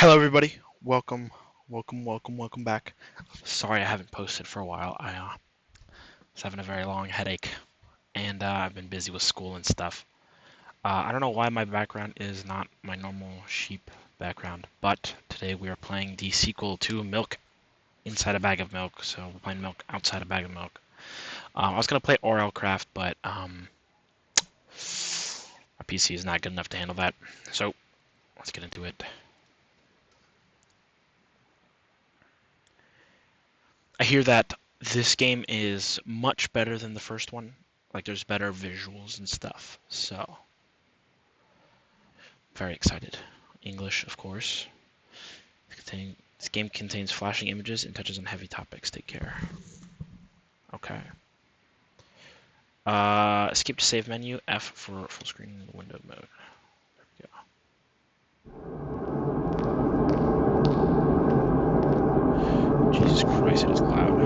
Hello, everybody. Welcome back. Sorry I haven't posted for a while. I was having a very long headache, and I've been busy with school and stuff. I don't know why my background is not my normal sheep background, but today we are playing the sequel to Milk Inside a Bag of Milk. So we're playing Milk Outside a Bag of Milk. I was gonna play Orelcraft, but my PC is not good enough to handle that. So let's get into it. I hear that this game is much better than the first one. Like there's better visuals and stuff. So very excited. English, of course. This game contains flashing images and touches on heavy topics. Take care. Okay. Escape to save menu. F for full screen window mode. There we go. Jesus Christ, it is loud.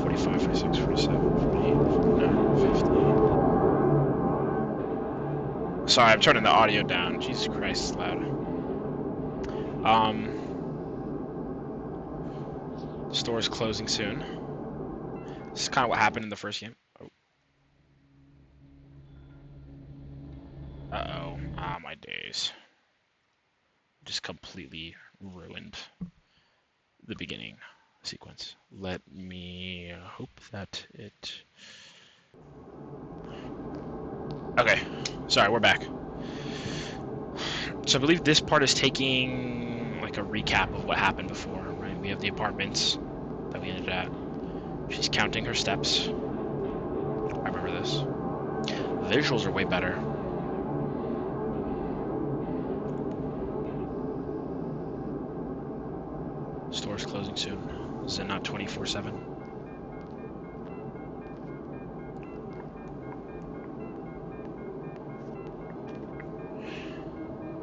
45, 46, 47, 48, 49, 50. Sorry, I'm turning the audio down. Jesus Christ, it's loud. The store is closing soon. This is kind of what happened in the first game. Oh. Uh-oh. Ah, my days. Just completely ruined the beginning sequence. Let me hope that it... Okay. Sorry, we're back. So I believe this part is taking like a recap of what happened before, right? We have the apartments that we ended at. She's counting her steps. I remember this. The visuals are way better. Store's closing soon. Is it not 24/7?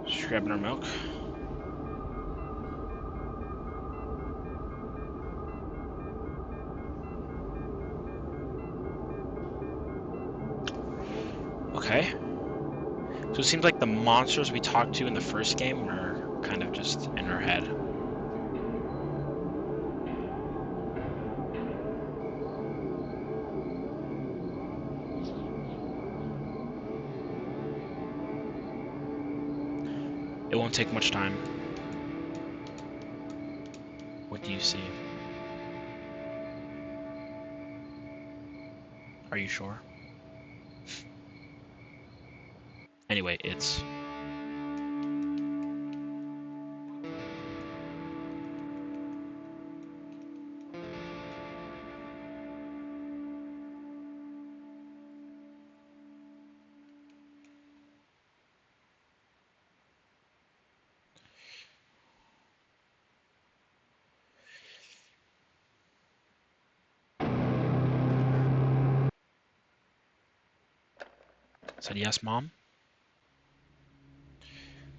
She's grabbing her milk. Okay. So it seems like the monsters we talked to in the first game were kind of just in her head. It won't take much time. What do you see? Are you sure? Anyway, it's... Said yes, Mom?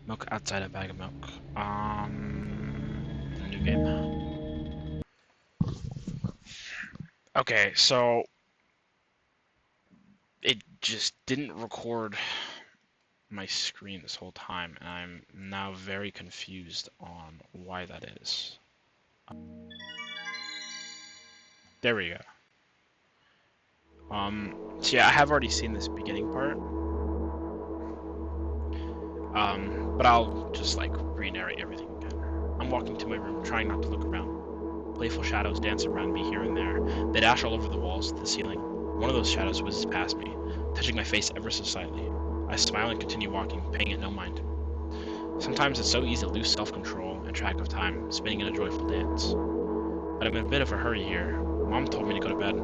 Milk outside a bag of milk. New game. Okay, so... It just didn't record my screen this whole time, and I'm now very confused on why that is. There we go. So yeah, I have already seen this beginning part. But I'll just like re-narrate everything again. I'm walking to my room, trying not to look around. Playful shadows dance around me here and there. They dash all over the walls, the ceiling. One of those shadows whizzes past me, touching my face ever so slightly. I smile and continue walking, paying it no mind. Sometimes it's so easy to lose self-control and track of time, spinning in a joyful dance. But I'm in a bit of a hurry here. Mom told me to go to bed.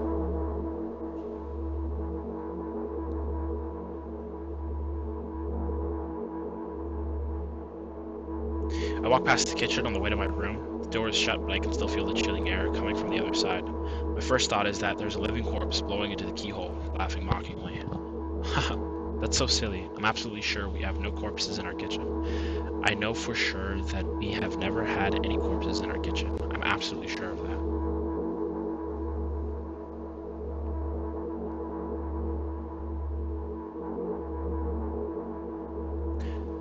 I walk past the kitchen on the way to my room. The door is shut, but I can still feel the chilling air coming from the other side. My first thought is that there's a living corpse blowing into the keyhole, laughing mockingly. Haha, that's so silly. I'm absolutely sure we have no corpses in our kitchen. I know for sure that we have never had any corpses in our kitchen. I'm absolutely sure of that.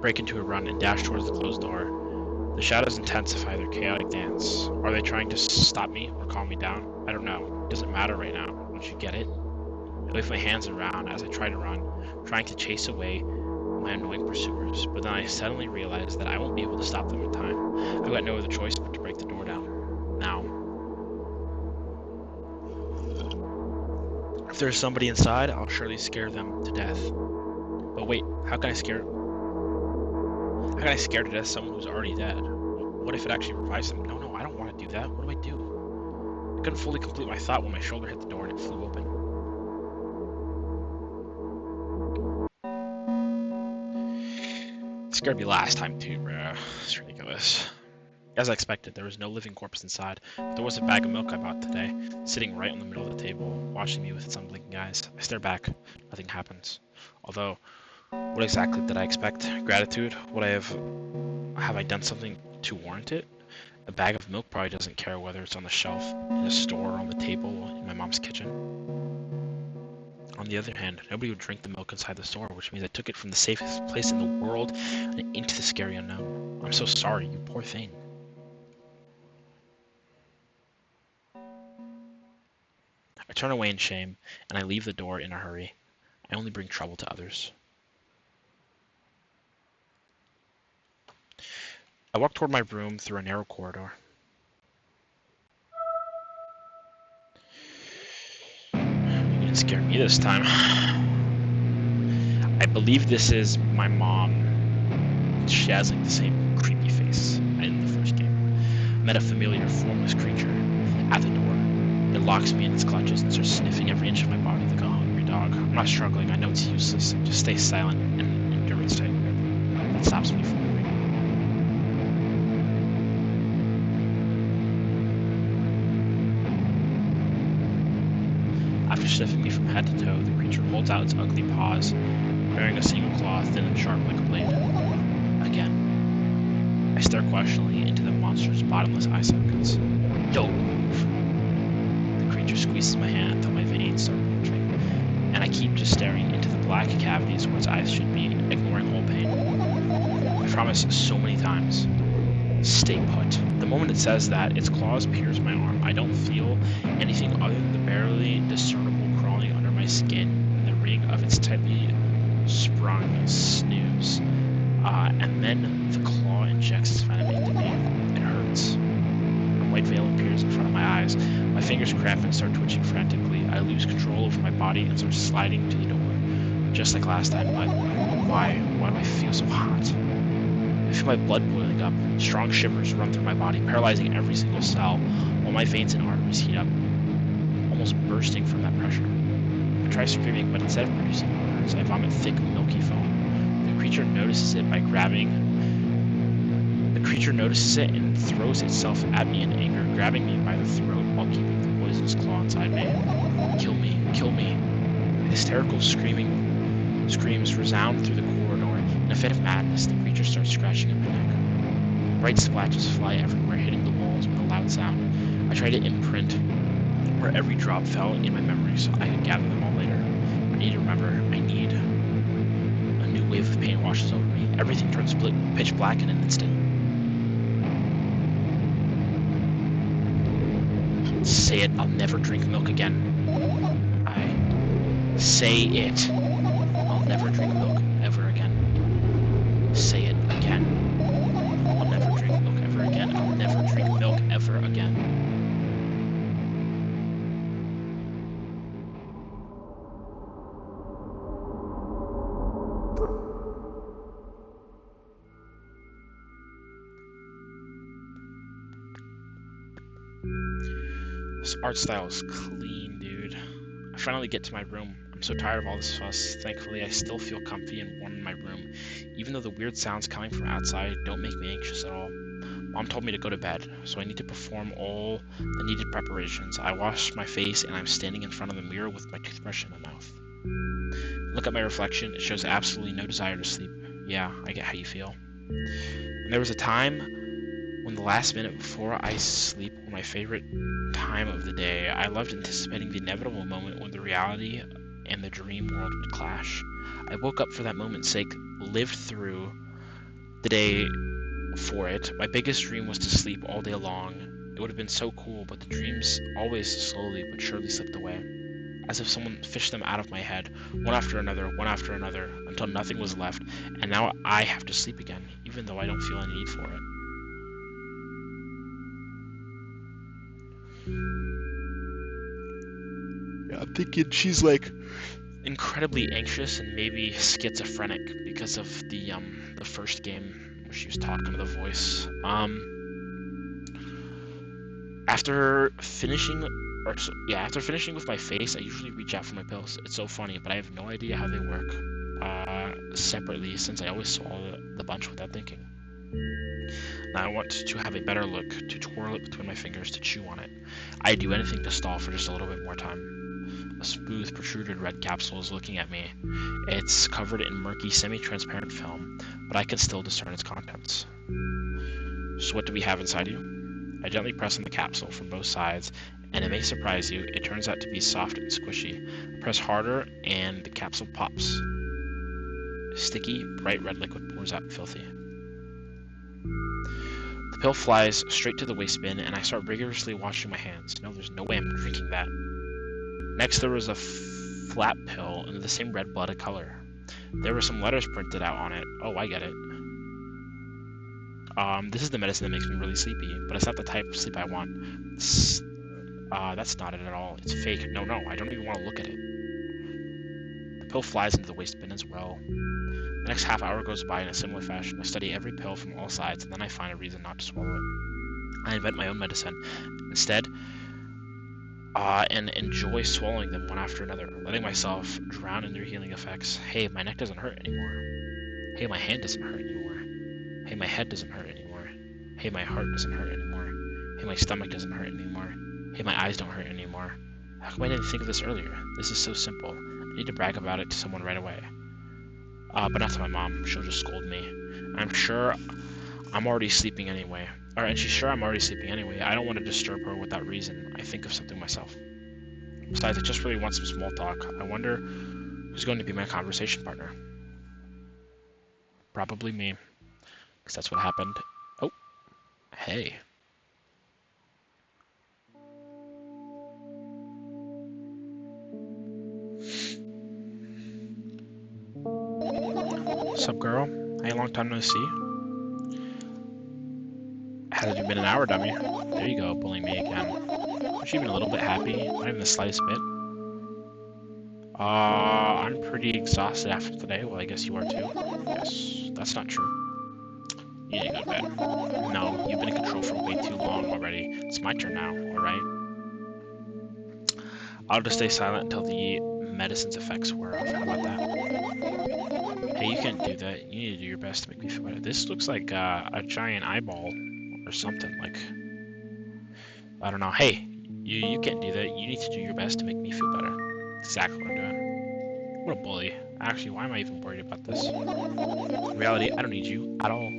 break into a run, and dash towards the closed door. The shadows intensify their chaotic dance. Are they trying to stop me or calm me down? I don't know. It doesn't matter right now. Don't you get it? I wave my hands around as I try to run, trying to chase away my annoying pursuers, but then I suddenly realize that I won't be able to stop them in time. I've got no other choice but to break the door down. Now. If there's somebody inside, I'll surely scare them to death. But wait, how can I scare to death someone who's already dead? What if it actually revives them? No, I don't want to do that. What do I do? I couldn't fully complete my thought when my shoulder hit the door and it flew open. It scared me last time too, bro. It's ridiculous. As I expected, there was no living corpse inside, but there was a bag of milk I bought today, sitting right in the middle of the table, watching me with its unblinking eyes. I stare back. Nothing happens. Although, what exactly did I expect? Gratitude? Have I done something to warrant it? A bag of milk probably doesn't care whether it's on the shelf, in a store, or on the table, in my mom's kitchen. On the other hand, nobody would drink the milk inside the store, which means I took it from the safest place in the world and into the scary unknown. I'm so sorry, you poor thing. I turn away in shame, and I leave the door in a hurry. I only bring trouble to others. I walk toward my room through a narrow corridor. You didn't scare me this time. I believe this is my mom. She has like the same creepy face in the first game. I met a familiar formless creature at the door. It locks me in its clutches and starts sniffing every inch of my body like a hungry dog. I'm not struggling. I know it's useless. I just stay silent and endure its tight grip. That stops me from moving. After sniffing me from head to toe, the creature holds out its ugly paws, bearing a single claw thin and sharp like a blade. Again. I stare questioningly into the monster's bottomless eye sockets. Don't move! The creature squeezes my hand until my veins start bulging, and I keep just staring into the black cavities where its eyes should be, ignoring all pain. I promise so many times. Stay put. The moment it says that, its claws pierce my arm. I don't feel anything other than the barely discernible crawling under my skin and the ring of its tightly sprung snooze. And then the claw injects its venom into me. It hurts. A white veil appears in front of my eyes. My fingers cramp and start twitching frantically. I lose control over my body and start sliding to the door. Just like last time, but why? Why do I feel so hot? I feel my blood boiling up. Strong shivers run through my body, paralyzing every single cell, while my veins and arteries heat up, almost bursting from that pressure. I try screaming, but instead of producing words, I vomit thick, milky foam. The creature notices it and throws itself at me in anger, grabbing me by the throat while keeping the poisonous claw inside me. Kill me, kill me. Hysterical screams resound through the corridor. In a fit of madness, the creature starts scratching at my neck. Bright splashes fly everywhere, hitting the walls with a loud sound. I try to imprint where every drop fell in my memory so I could gather them all later. I need to remember. I need. A new wave of pain washes over me. Everything turns pitch black in an instant. Say it. I'll never drink milk again. Say it. I'll never drink milk ever again. Say it again. I'll never drink milk ever again. I'll never drink milk ever again. This art style is clean, dude. I finally get to my room. I'm so tired of all this fuss. Thankfully, I still feel comfy and warm in my room, even though the weird sounds coming from outside don't make me anxious at all. Mom told me to go to bed, so I need to perform all the needed preparations. I wash my face and I'm standing in front of the mirror with my toothbrush in my mouth. Look at my reflection. It shows absolutely no desire to sleep. Yeah, I get how you feel. And there was a time when the last minute before I sleep were my favorite time of the day. I loved anticipating the inevitable moment when the reality and the dream world would clash. I woke up for that moment's sake, lived through the day for it. My biggest dream was to sleep all day long. It would have been so cool, but the dreams always slowly but surely slipped away, as if someone fished them out of my head, one after another, until nothing was left, and now I have to sleep again, even though I don't feel any need for it. Yeah, I'm thinking she's like incredibly anxious and maybe schizophrenic because of the first game where she was talking to the voice. After finishing with my face, I usually reach out for my pills. It's so funny, but I have no idea how they work separately, since I always swallow the bunch without thinking. Now I want to have a better look, to twirl it between my fingers, to chew on it. I'd do anything to stall for just a little bit more time. A smooth, protruded red capsule is looking at me. It's covered in murky, semi-transparent film, but I can still discern its contents. So what do we have inside you? I gently press on the capsule from both sides, and it may surprise you, it turns out to be soft and squishy. I press harder, and the capsule pops. Sticky, bright red liquid pours out filthy. The pill flies straight to the waste bin, and I start rigorously washing my hands. No, there's no way I'm drinking that. Next, there was a flat pill in the same red blooded color. There were some letters printed out on it. Oh, I get it. This is the medicine that makes me really sleepy, but it's not the type of sleep I want. That's not it at all. It's fake. No, I don't even want to look at it. The pill flies into the waste bin as well. The next half hour goes by in a similar fashion. I study every pill from all sides, and then I find a reason not to swallow it. I invent my own medicine instead, and enjoy swallowing them one after another, letting myself drown in their healing effects. Hey, my neck doesn't hurt anymore. Hey, my hand doesn't hurt anymore. Hey, my head doesn't hurt anymore. Hey, my heart doesn't hurt anymore. Hey, my stomach doesn't hurt anymore. Hey, my eyes don't hurt anymore. How come I didn't think of this earlier? This is so simple. I need to brag about it to someone right away. But not to my mom. She'll just scold me. I'm sure I'm already sleeping anyway. And she's sure I'm already sleeping anyway. I don't want to disturb her without reason. I think of something myself. Besides, I just really want some small talk. I wonder who's going to be my conversation partner. Probably me. Because that's what happened. Oh. Hey. Sup, girl? Hey, long time no see. Hasn't even been an hour, dummy. There you go, bullying me again. Aren't you even a little bit happy? Not even the slightest bit. I'm pretty exhausted after today. Well, I guess you are too. Yes, that's not true. You need to go to bed. No, you've been in control for way too long already. It's my turn now, alright? I'll just stay silent until the medicine's effects wear off. How about that? Hey, you can't do that. You need to do your best to make me feel better. This looks like a giant eyeball or something. Like, I don't know. Hey, you can't do that. You need to do your best to make me feel better. That's exactly what I'm doing. What a bully. Actually, why am I even worried about this? In reality, I don't need you at all.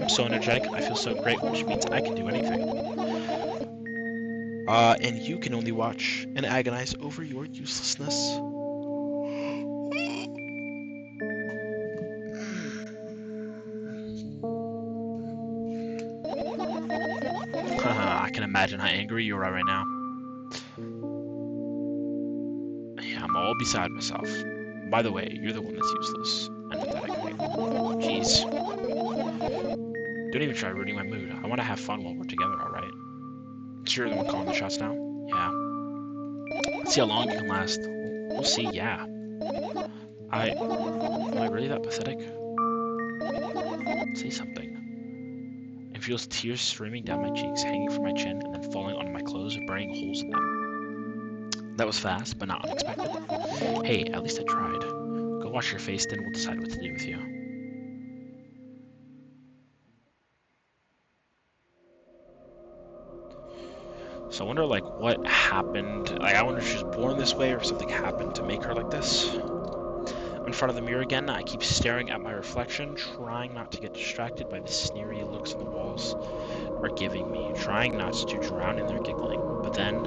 I'm so energetic, I feel so great, which means I can do anything. And you can only watch and agonize over your uselessness. I can imagine how angry you are right now. Yeah, I'm all beside myself. By the way, you're the one that's useless and pathetic. Jeez. Don't even try ruining my mood. I want to have fun while we're together, alright? So you're the one calling the shots now? Yeah. Let's see how long you can last. We'll see, yeah. Am I really that pathetic? Say something. I feel tears streaming down my cheeks, hanging from my chin, and then falling onto my clothes, burning holes in them. That was fast, but not unexpected. Hey, at least I tried. Go wash your face, then we'll decide what to do with you. So I wonder, like, what happened. Like, I wonder if she was born this way or if something happened to make her like this. I'm in front of the mirror again. I keep staring at my reflection, trying not to get distracted by the sneery looks on the walls are giving me, trying not to drown in their giggling. But then,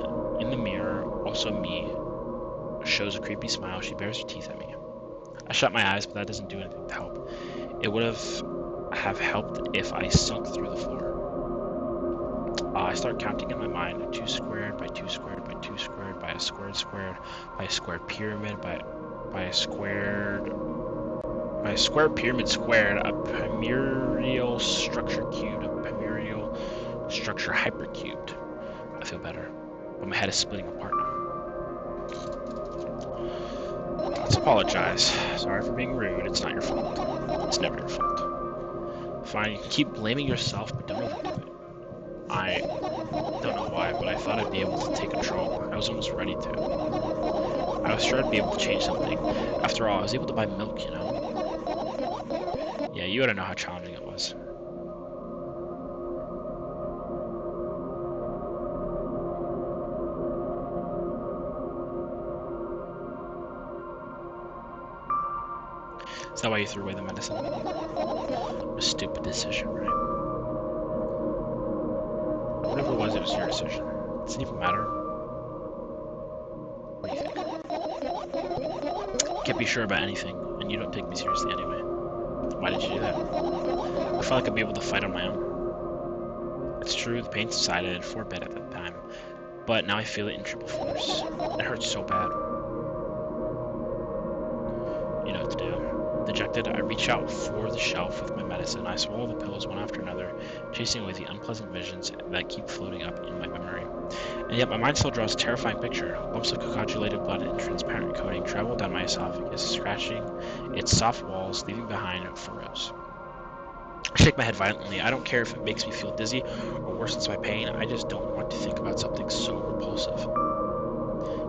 in the mirror, also me shows a creepy smile. She bares her teeth at me. I shut my eyes, but that doesn't do anything to help. It would have helped if I sunk through the floor. I start counting in my mind: 2 squared by 2 squared by 2 squared by a squared squared by a squared pyramid by a squared pyramid squared, a piramidal structure cubed, a piramidal structure hypercubed. I feel better, but my head is splitting apart now. Let's apologize. Sorry for being rude. It's not your fault. It's never your fault. Fine, you can keep blaming yourself, but don't overdo it. I don't know why, but I thought I'd be able to take control. I was almost ready to. I was sure I'd be able to change something. After all, I was able to buy milk, you know? Yeah, you ought to know how challenging it was. Is that why you threw away the medicine? A stupid decision, right? Whatever it was your decision. It doesn't even matter. What do you think? Can't be sure about anything, and you don't take me seriously anyway. Why did you do that? I felt like I'd be able to fight on my own. It's true, the pain subsided for a bit at that time, but now I feel it in triple force. It hurts so bad. You know what to do. Dejected, I reach out for the shelf with my medicine. I swallow the pills one after another, chasing away the unpleasant visions that keep floating up in my memory. And yet my mind still draws a terrifying picture. Lumps of coagulated blood and transparent coating travel down my esophagus, scratching its soft walls, leaving behind furrows. I shake my head violently. I don't care if it makes me feel dizzy or worsens my pain. I just don't want to think about something so repulsive.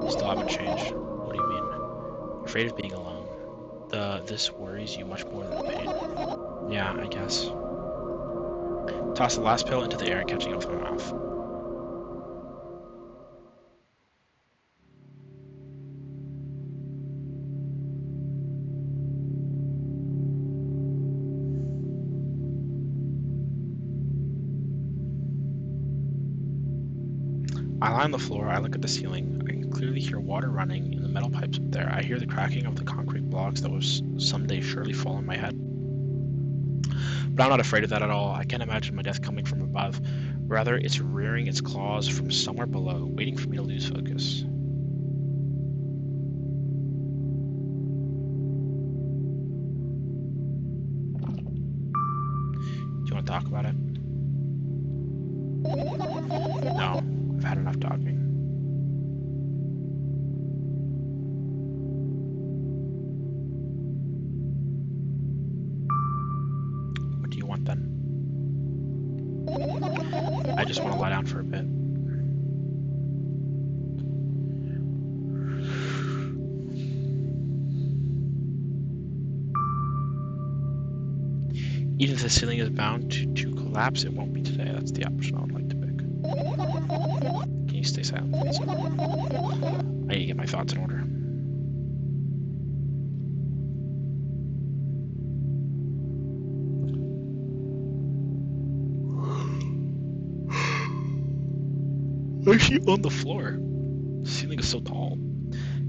You still haven't changed. What do you mean? You're afraid of being alone. This worries you much more than the pain. Yeah, I guess. Toss the last pill into the air, catching it with my mouth. I lie on the floor, I look at the ceiling. I can clearly hear water running in the metal pipes up there. I hear the cracking of the concrete blocks that will someday surely fall on my head. But I'm not afraid of that at all. I can't imagine my death coming from above. Rather, it's rearing its claws from somewhere below, waiting for me to lose focus. Do you want to talk about it? No, I've had enough talking. What do you want then? I just want to lie down for a bit. Even if the ceiling is bound to collapse, it won't be today. That's the option I would like to pick. Can you stay silent, please? I need to get my thoughts in order. Why is she on the floor? The ceiling is so tall.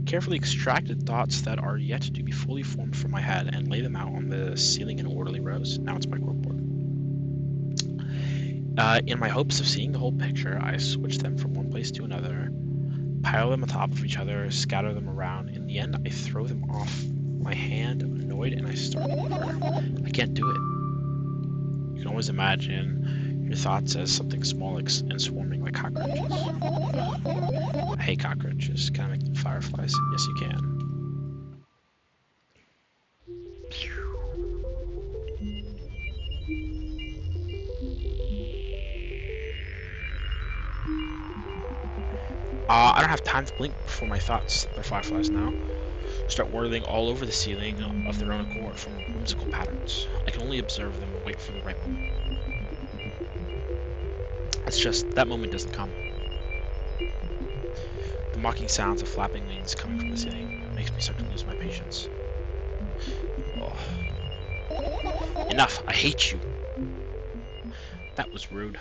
Carefully extracted thoughts that are yet to be fully formed from my head and lay them out on the ceiling in orderly rows. Now it's my corkboard. In my hopes of seeing the whole picture, I switch them from one place to another, pile them on top of each other, scatter them around. In the end, I throw them off my hand, annoyed, and I start over. I can't do it. You can always imagine your thoughts as something small and swarming like cockroaches. I hate cockroaches. Can I make them fireflies? Yes, you can. I don't have time to blink before my thoughts, they're fireflies now, start whirling all over the ceiling of their own accord, forming whimsical patterns. I can only observe them and wait for the right moment. It's just, that moment doesn't come. The mocking sounds of flapping wings coming from the ceiling makes me start to lose my patience. Oh. Enough! I hate you! That was rude.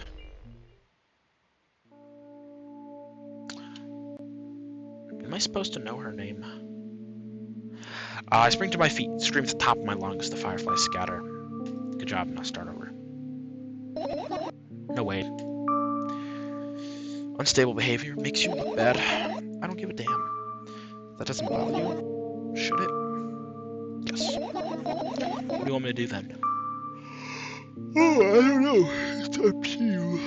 Am I supposed to know her name? I spring to my feet, scream at the top of my lungs. The fireflies scatter. Good job, now start over. No, wait. Unstable behavior makes you look bad. I don't give a damn. That doesn't bother you, should it? Yes. What do you want me to do then? Oh, I don't know. It's up to you.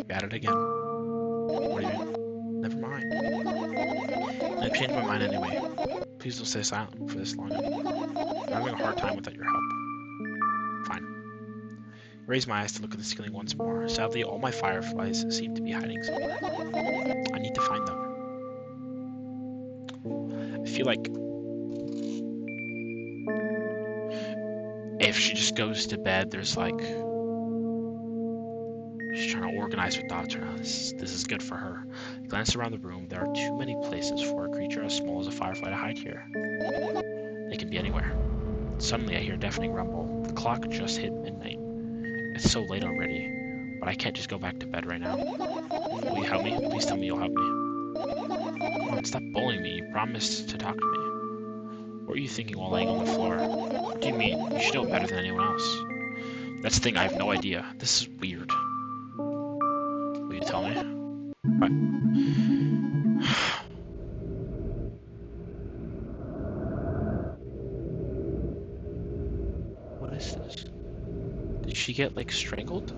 Got it again. What do you mean? Never mind. I changed my mind anyway. Please don't stay silent for this long. I'm having a hard time without your help. Fine. I raise my eyes to look at the ceiling once more. Sadly, all my fireflies seem to be hiding somewhere. I need to find them. I feel like if she just goes to bed, there's like she's trying to organize her thoughts around this. This is good for her. I glance around the room. There are too many places for a creature as small as a firefly to hide here. They can be anywhere. Suddenly, I hear a deafening rumble. The clock just hit midnight. It's so late already, but I can't just go back to bed right now. Will you help me? Please tell me you'll help me. Come on, stop bullying me. You promised to talk to me. What were you thinking while laying on the floor? What do you mean? You should know better than anyone else. That's the thing, I have no idea. This is weird. Will you tell me? What? What is this? Did she get, like, strangled?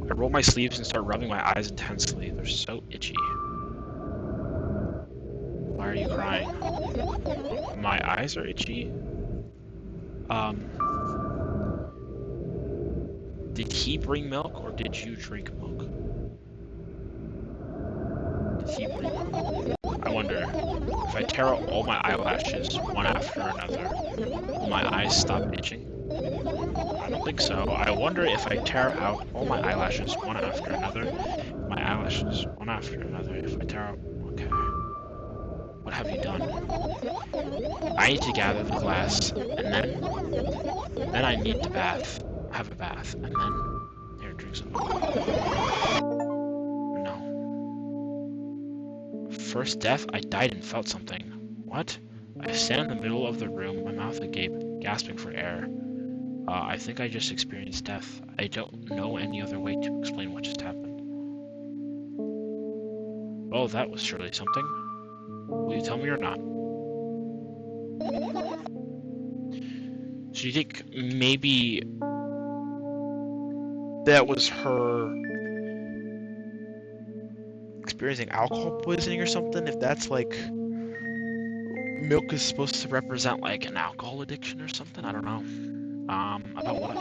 I roll my sleeves and start rubbing my eyes intensely. They're so itchy. Why are you crying? My eyes are itchy. Did he bring milk or did you drink milk? Did he bring milk? I wonder, if I tear out all my eyelashes one after another, will my eyes stop itching? I don't think so. I wonder if I tear out all my eyelashes one after another, my eyelashes one after another, if I tear out... Okay. What have you done? I need to gather the glass, and then I need to have a bath, and then... Here, drink some. No. First death, I died and felt something. What? I stand in the middle of the room, my mouth agape, gasping for air. I think I just experienced death. I don't know any other way to explain what just happened. Well, that was surely something. Will you tell me or not? So you think maybe that was her experiencing alcohol poisoning or something? If that's like... milk is supposed to represent like an alcohol addiction or something? I don't know. About what?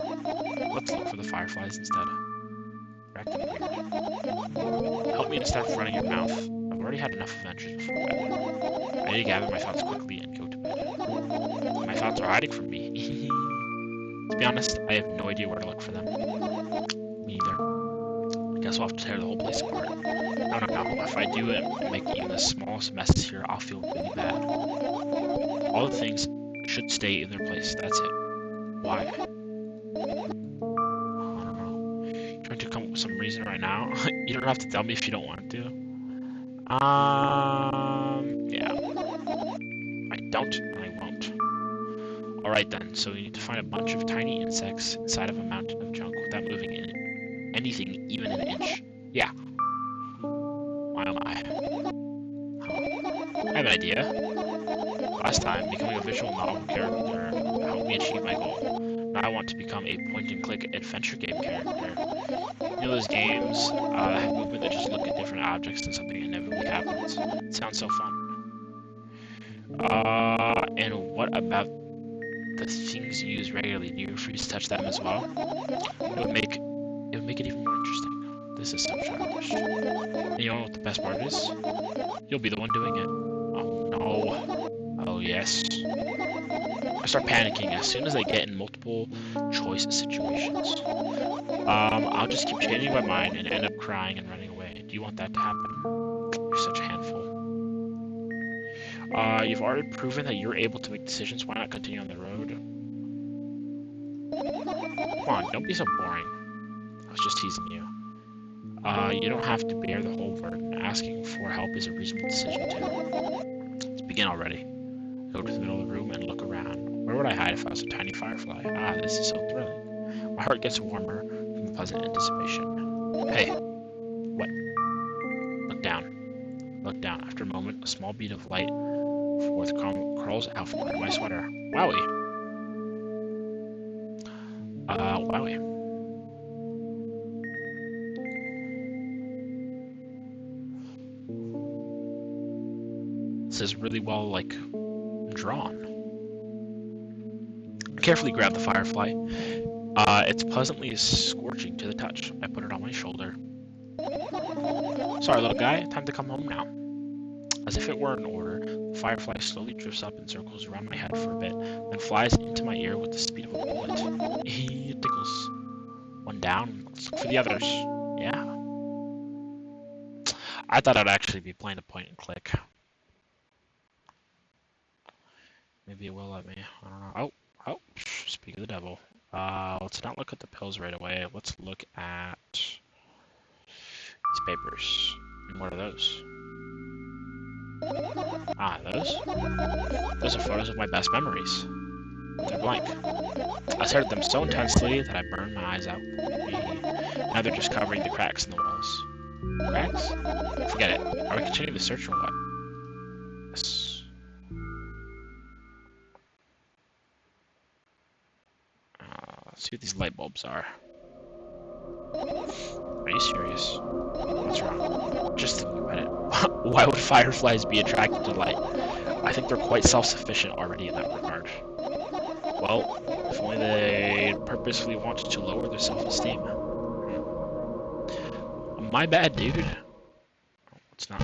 Let's look for the fireflies instead. You're acting weird. Help me instead of running your mouth. I've already had enough adventures before bed. I need to gather my thoughts quickly and go to bed. My thoughts are hiding from me. To be honest, I have no idea where to look for them. Me either. I guess we'll have to tear the whole place apart. No. If I do it and make even the smallest mess here, I'll feel really bad. All the things should stay in their place. That's it. Why? I don't know. You're trying to come up with some reason right now. You don't have to tell me if you don't want to. Yeah. I don't, and I won't. Alright then, so we need to find a bunch of tiny insects inside of a mountain of junk without moving in anything, even an inch. Yeah. Why am I? I have an idea. Last time, becoming a visual novel character helped me achieve my goal. Now I want to become a point-and-click adventure game character. You know those games that have movement that just look at different objects and something inevitably happens? It sounds so fun. And what about the things you use regularly? Do you refuse to touch them as well? It would make it even more interesting. This is so childish. And you know what the best part is? You'll be the one doing it. Oh no. Oh yes. I start panicking as soon as I get in multiple choice situations. I'll just keep changing my mind and end up crying and running away. Do you want that to happen? You're such a handful. You've already proven that you're able to make decisions. Why not continue on the road? Come on, don't be so boring. I was just teasing you. You don't have to bear the whole burden. Asking for help is a reasonable decision too. Let's begin already. Go to the middle of the room and look around. Where would I hide if I was a tiny firefly? Ah, this is so thrilling. My heart gets warmer from the pleasant anticipation. Hey, what? Look down. Look down. After a moment, a small bead of light forth crawls out from under my sweater. Wowie. Wowie. This is really well, like, drawn. I carefully grab the firefly. It's pleasantly scorching to the touch. I put it on my shoulder. Sorry, little guy. Time to come home now. As if it were an order, the firefly slowly drifts up and circles around my head for a bit, then flies into my ear with the speed of a bullet. It tickles. One down. Let's look for the others. Yeah. I thought I'd actually be playing a point and click. Maybe it will let me. I don't know. Oh, speak of the devil. Let's not look at the pills right away. Let's look at these papers. And what are those? Ah, those? Those are photos of my best memories. They're blank. I stared at them so intensely that I burned my eyes out. Now they're just covering the cracks in the walls. Cracks? Forget it. Are we continuing the search or what? Yes. Let's see what these light bulbs are. Are you serious? What's wrong? Just thinking about it. Why would fireflies be attracted to light? I think they're quite self-sufficient already in that regard. Well, if only they purposefully wanted to lower their self-esteem. My bad, dude. It's not.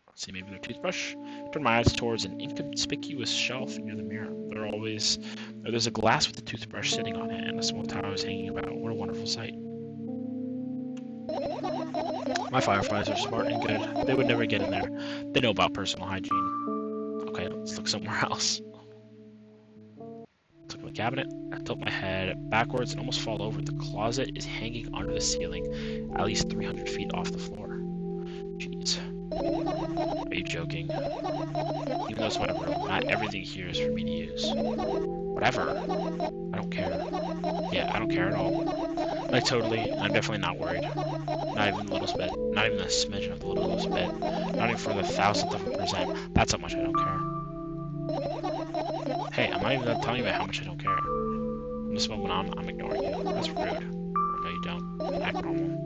Let's see, maybe their toothbrush. Turn my eyes towards an inconspicuous shelf near the mirror. There's a glass with a toothbrush sitting on it and a small towel is hanging about. What a wonderful sight. My fireflies are smart and good. They would never get in there. They know about personal hygiene. Okay, let's look somewhere else. Let's look at the cabinet. I tilt my head backwards and almost fall over. The closet is hanging under the ceiling, at least 300 feet off the floor. Jeez. Are you joking? Even though it's my room, not everything here is for me to use. Whatever. I don't care. Yeah, I don't care at all. Like, totally. I'm definitely not worried. Not even the littlest bit. Not even a smidgen of the littlest bit. Not even for the 1,000th of a percent. That's how much I don't care. Hey, I'm not even telling you about how much I don't care. From this moment on, I'm ignoring you. That's rude. No, you don't. Act normal.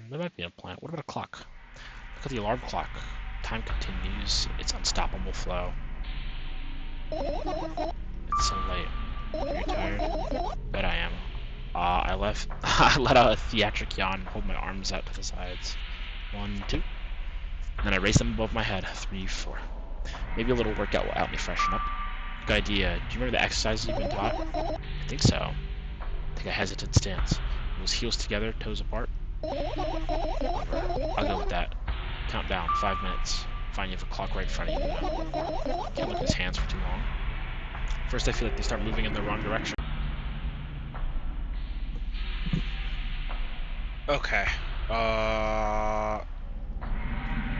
There might be a plan. What about a clock? Look at the alarm clock. Time continues its unstoppable flow. It's so late. Are you tired? Bet I am. I let out a theatric yawn and hold my arms out to the sides. 1, 2. And then I raise them above my head. 3, 4. Maybe a little workout will help me freshen up. Good idea. Do you remember the exercises you've been taught? I think so. Take a hesitant stance. Those heels together, toes apart. I'll go with that. Count down. 5 minutes. Fine, you have a clock right in front of you now. Can't look at his hands for too long. First, I feel like they start moving in the wrong direction. Okay.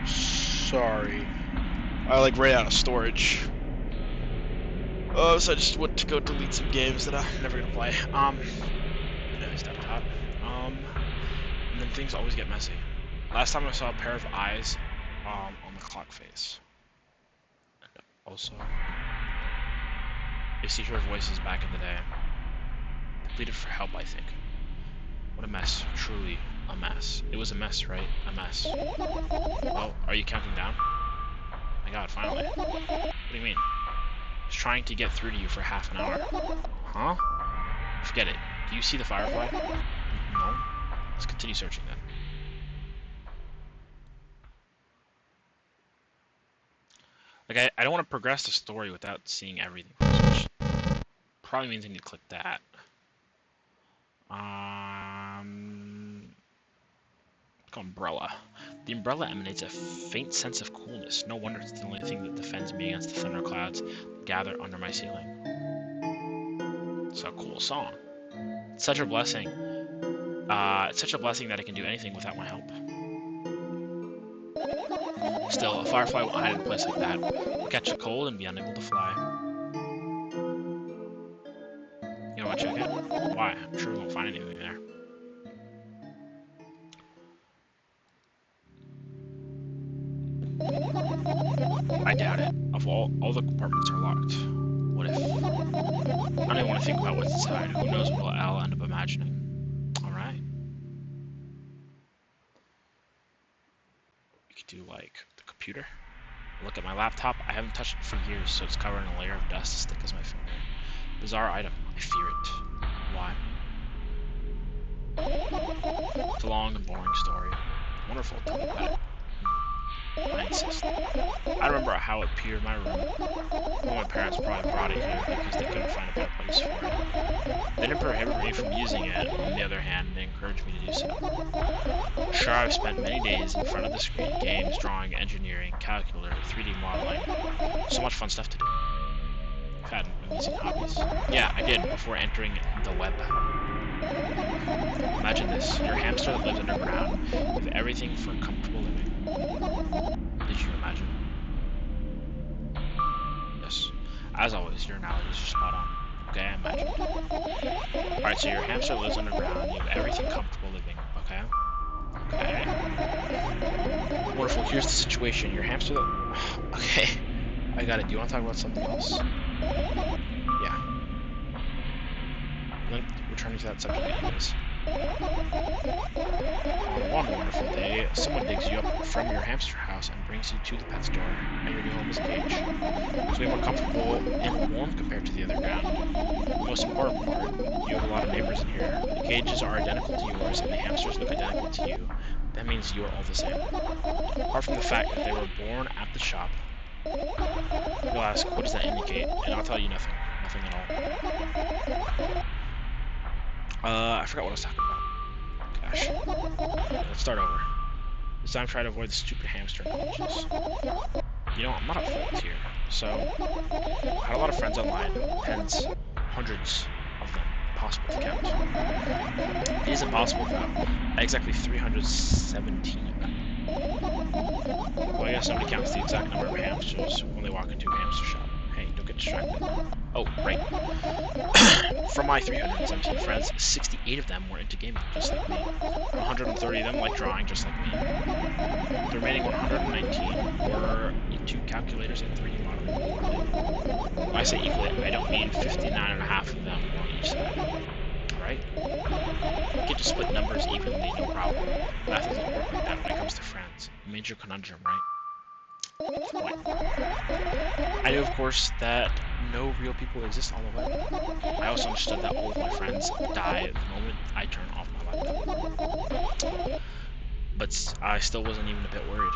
Sorry. I ran out of storage. So I just went to go delete some games that I'm never gonna play. Anyways, that top. And then things always get messy. Last time I saw a pair of eyes, on the clock face. And also, I see her voices back in the day. They pleaded for help, I think. What a mess. Truly a mess. It was a mess, right? A mess. Oh, are you counting down? My god, finally. What do you mean? I was trying to get through to you for half an hour. Huh? Forget it. Do you see the firefly? No? Let's continue searching then. I don't want to progress the story without seeing everything first, which probably means I need to click that. Umbrella. The umbrella emanates a faint sense of coolness. No wonder it's the only thing that defends me against the thunderclouds that gather under my ceiling. It's a cool song. It's such a blessing. It's such a blessing that it can do anything without my help. Still, a firefly won't hide in a place like that. Will catch a cold and be unable to fly. You want to check it? Why? I'm sure we won't find anything there. I doubt it. All the compartments are locked. What if? I don't even want to think about what's inside. Who knows what I'll end up imagining. Alright. You could do, like, the computer. Look at my laptop. I haven't touched it for years, so it's covered in a layer of dust as thick as my finger. Bizarre item. I fear it. Why? It's a long and boring story. Wonderful. Tell me about it. I insist. I remember how it appeared in my room. Well, my parents probably brought it here because they couldn't find a better place for it. They didn't prohibit me from using it. On the other hand, they encouraged me to do so. Sure, I've spent many days in front of the screen, games, drawing, engineering, calculator, 3D modeling. So much fun stuff to do. I've had amazing hobbies. Yeah, I did before entering the web. Imagine this. You're a hamster that lives underground with everything for comfortable living. Did you imagine? Yes. As always, your analogies are spot on. Okay, I imagined. Alright, so your hamster lives underground, you have everything comfortable living, okay? Okay. Wonderful, here's the situation. Your hamster... Okay, I got it. Do you want to talk about something else? Yeah. Then returning to that subject anyways. On one wonderful day, someone digs you up from your hamster house and brings you to the pet store, and your new home is a cage. It's way more comfortable and warm compared to the other ground. The most important part, you have a lot of neighbors in here. The cages are identical to yours, and the hamsters look identical to you. That means you are all the same. Apart from the fact that they were born at the shop. You'll ask, what does that indicate? And I'll tell you nothing. Nothing at all. I forgot what I was talking about. Gosh. Let's start over. This time try to avoid the stupid hamster analogies. You know, I'm not at fault here. So, I had a lot of friends online. Tens, hundreds of them. Impossible to count. It is impossible though. Exactly 317. Well, I guess nobody counts the exact number of hamsters when they walk into a hamster shop. Hey, don't get distracted. Oh, right. From my 317 friends, 68 of them were into gaming, just like me. 130 of them like drawing, just like me. The remaining 119 were into calculators and 3D modeling. When I say equally, I don't mean 59.5 of them on each side. Alright? You get to split numbers evenly, no problem. Math doesn't work like that when it comes to friends. Major conundrum, right? That's the point. I knew, of course, that no real people exist on the web. I also understood that all of my friends die the moment I turn off my laptop. But I still wasn't even a bit worried.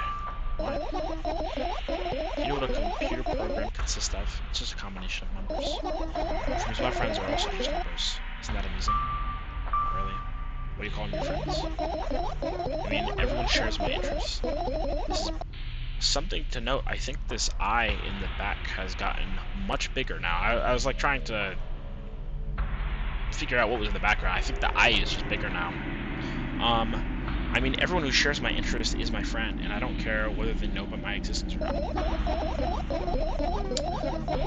Why? You know what a computer program consists of? It's just a combination of numbers. Which means my friends are also just numbers. Isn't that amusing? Not really. What do you call them, your friends? I mean, everyone shares my interests. This is something to note. I think this eye in the back has gotten much bigger now. I was like trying to figure out what was in the background. I think the eye is just bigger now. I mean, everyone who shares my interest is my friend, and I don't care whether they know about my existence or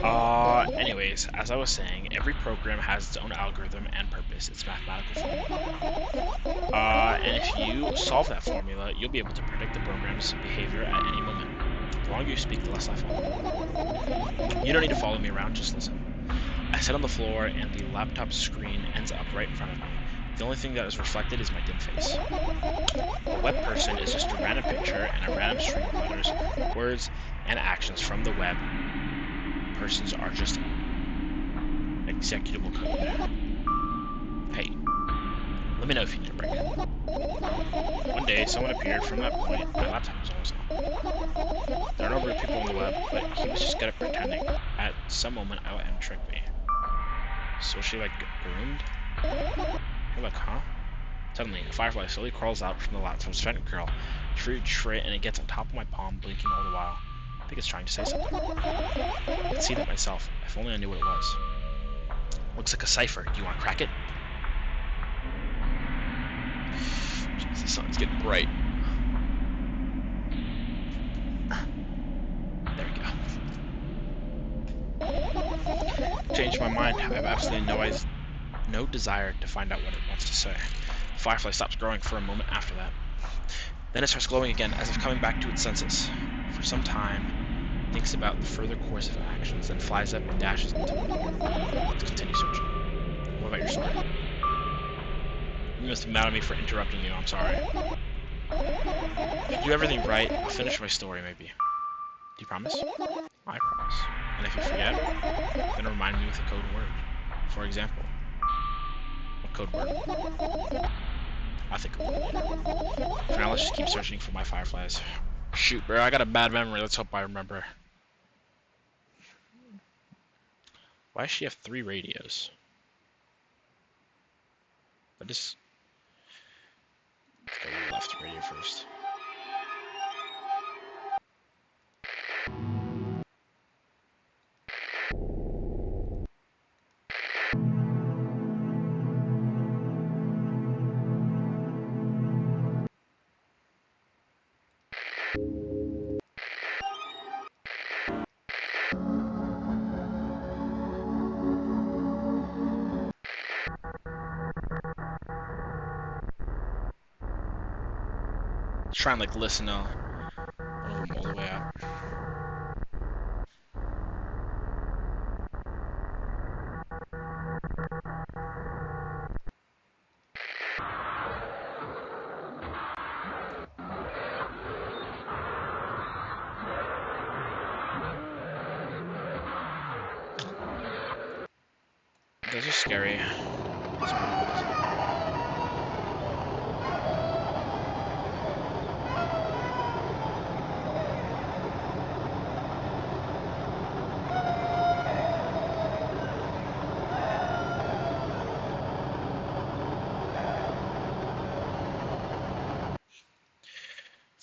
not. Anyways, as I was saying, every program has its own algorithm and purpose, its mathematical formula. And if you solve that formula, you'll be able to predict the program's behavior at any moment. The longer you speak, the less I follow. You don't need to follow me around, just listen. I sit on the floor, and the laptop screen ends up right in front of me. The only thing that is reflected is my dim face. A web person is just a random picture and a random string of letters, words, and actions from the web. Persons are just executable code. Hey, let me know if you need a break. One day, someone appeared from that point. My laptop was almost on. There are no real people on the web, but he was just good at pretending. At some moment, I let him trick me. So was she, like, groomed? Hey, look, huh? Suddenly, a firefly slowly crawls out from the laptop's vent grill. Shriek, and it gets on top of my palm, blinking all the while. I think it's trying to say something. I could see that myself, if only I knew what it was. Looks like a cipher. Do you want to crack it? Jeez, the sun's getting bright. There we go. Changed my mind. I have absolutely no desire to find out what it wants to say. The firefly stops growing for a moment after that. Then it starts glowing again, as if coming back to its senses. For some time, it thinks about the further course of actions, then flies up and dashes into the door. Let's continue searching. What about your story? You must be mad at me for interrupting you. I'm sorry. If you do everything right, I'll finish my story, maybe. Do you promise? I promise. And if you forget, then remind me with a code word. For example. What code word? I'll think of it later. For now, let's just keep searching for my fireflies. Shoot, bro, I got a bad memory. Let's hope I remember. Why does she have 3 radios? Let's go left radio first. Try and like listen to one of them all the way out. Those are scary.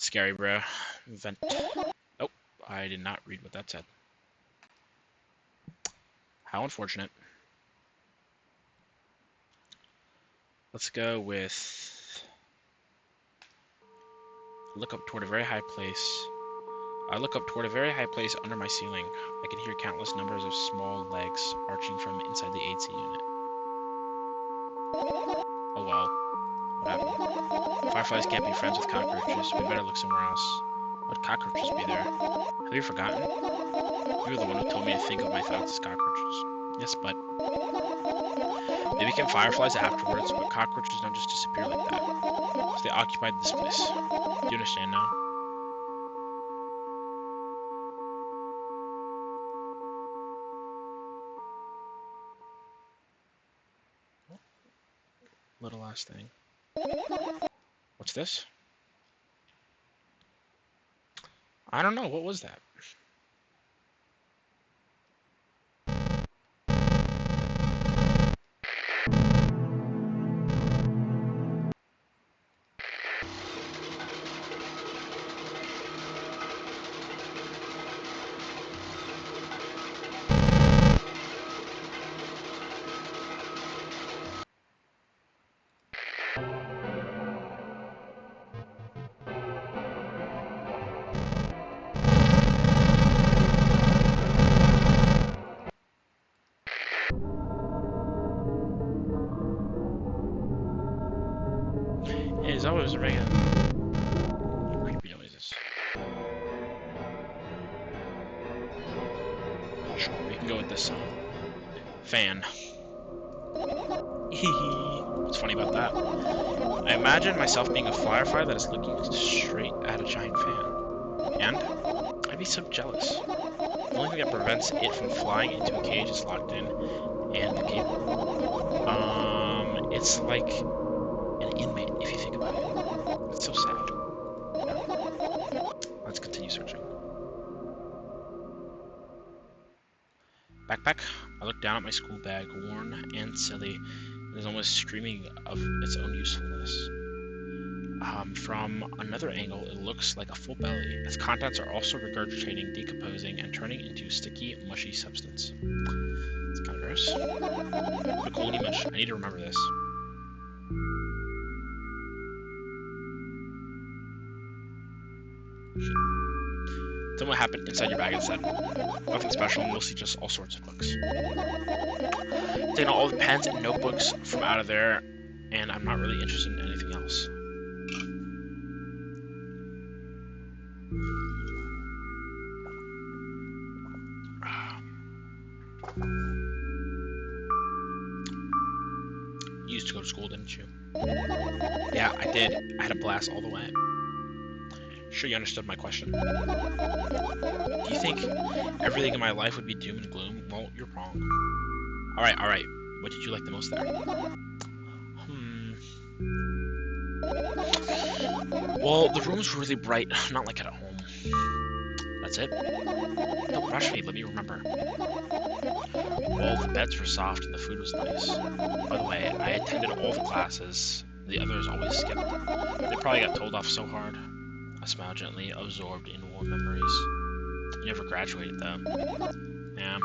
Scary, bro. Vent. Oh, I did not read what that said. How unfortunate. Let's go with... Look up toward a very high place. I look up toward a very high place under my ceiling. I can hear countless numbers of small legs arching from inside the AC unit. Oh well. What happened? Fireflies can't be friends with cockroaches. We better look somewhere else. What cockroaches be there? Have you forgotten? You were the one who told me to think of my thoughts as cockroaches. Yes, but... They became fireflies afterwards, but cockroaches don't just disappear like that. So they occupied this place. Do you understand now? Little last thing. What's this? I don't know. What was that? It's always making creepy noises. Sure, we can go with this song. Fan. What's funny about that? I imagine myself being a firefly that is looking straight at a giant fan. And I'd be so jealous. The only thing that prevents it from flying into a cage is locked in, and the cable. It's like an inmate, if you think about it. It's so sad. Let's continue searching. Backpack. I look down at my school bag, worn and silly. It is almost screaming of its own usefulness. From another angle, it looks like a full belly. Its contents are also regurgitating, decomposing, and turning into sticky, mushy substance. It's kind of gross. What a cool image. I need to remember this. Tell me what happened inside your bag instead. Nothing special, mostly just all sorts of books. Taking all the pens and notebooks from out of there, and I'm not really interested in anything else. You used to go to school, didn't you? Yeah, I did. I had a blast all the way. Sure you understood my question. Do you think everything in my life would be doom and gloom? Well, you're wrong. Alright. What did you like the most there? Well, the rooms were really bright, not like at home. That's it? Don't rush me, let me remember. Well, the beds were soft and the food was nice. By the way, I attended all the classes. The others always skipped. They probably got told off so hard. I smiled gently, absorbed in warm memories. You never graduated, though. Yeah.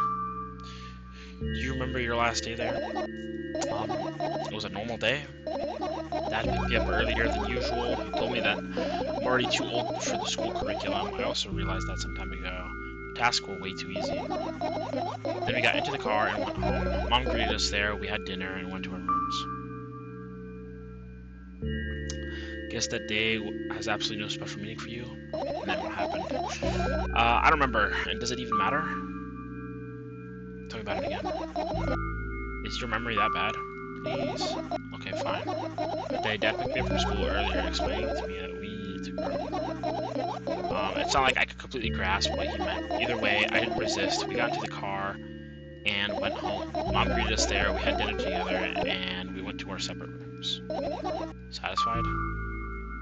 Do you remember your last day there? It was a normal day. Dad picked me up earlier than usual. He told me that I'm already too old for the school curriculum. I also realized that some time ago. The tasks were way too easy. Then we got into the car and went home. Mom greeted us there, we had dinner, and went to our rooms. Guess that day has absolutely no special meaning for you. And then what happened? I don't remember. And does it even matter? Tell me about it again. Is your memory that bad? Please? Okay, fine. The day Dad picked me up from school earlier, explaining to me that we needed to grow. It's not like I could completely grasp what he meant. Either way, I didn't resist. We got into the car and went home. Mom greeted us there, we had dinner together, and we went to our separate rooms. Satisfied?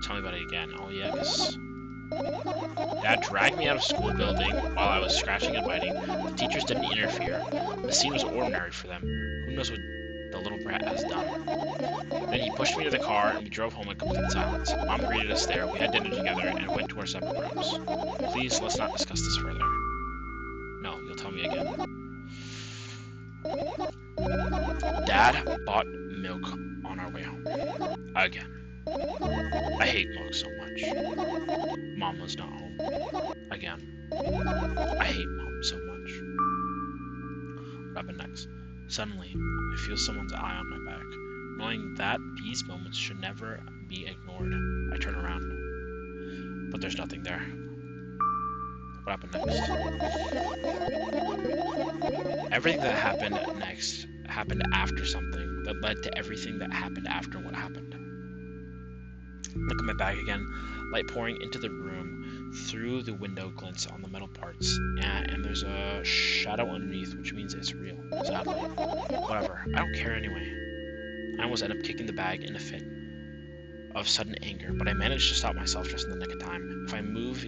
Tell me about it again. Oh yeah, because Dad dragged me out of school building while I was scratching and biting. The teachers didn't interfere. The scene was ordinary for them. Who knows what the little brat has done. Then he pushed me to the car and we drove home in complete silence. Mom greeted us there, we had dinner together, and went to our separate rooms. Please, let's not discuss this further. No, you'll tell me again. Dad bought milk on our way home. Again. I hate milk so much. Mom was not home. Again. I hate Mom so much. What happened next? Suddenly, I feel someone's eye on my back. Knowing that these moments should never be ignored, I turn around. But there's nothing there. What happened next? Everything that happened next happened after something that led to everything that happened after what happened. Look at my bag again. Light pouring into the room through the window glints on the metal parts, and there's a shadow underneath, which means it's real, sadly. Whatever, I don't care anyway. I almost end up kicking the bag in a fit of sudden anger, but I managed to stop myself just in the nick of time. If I move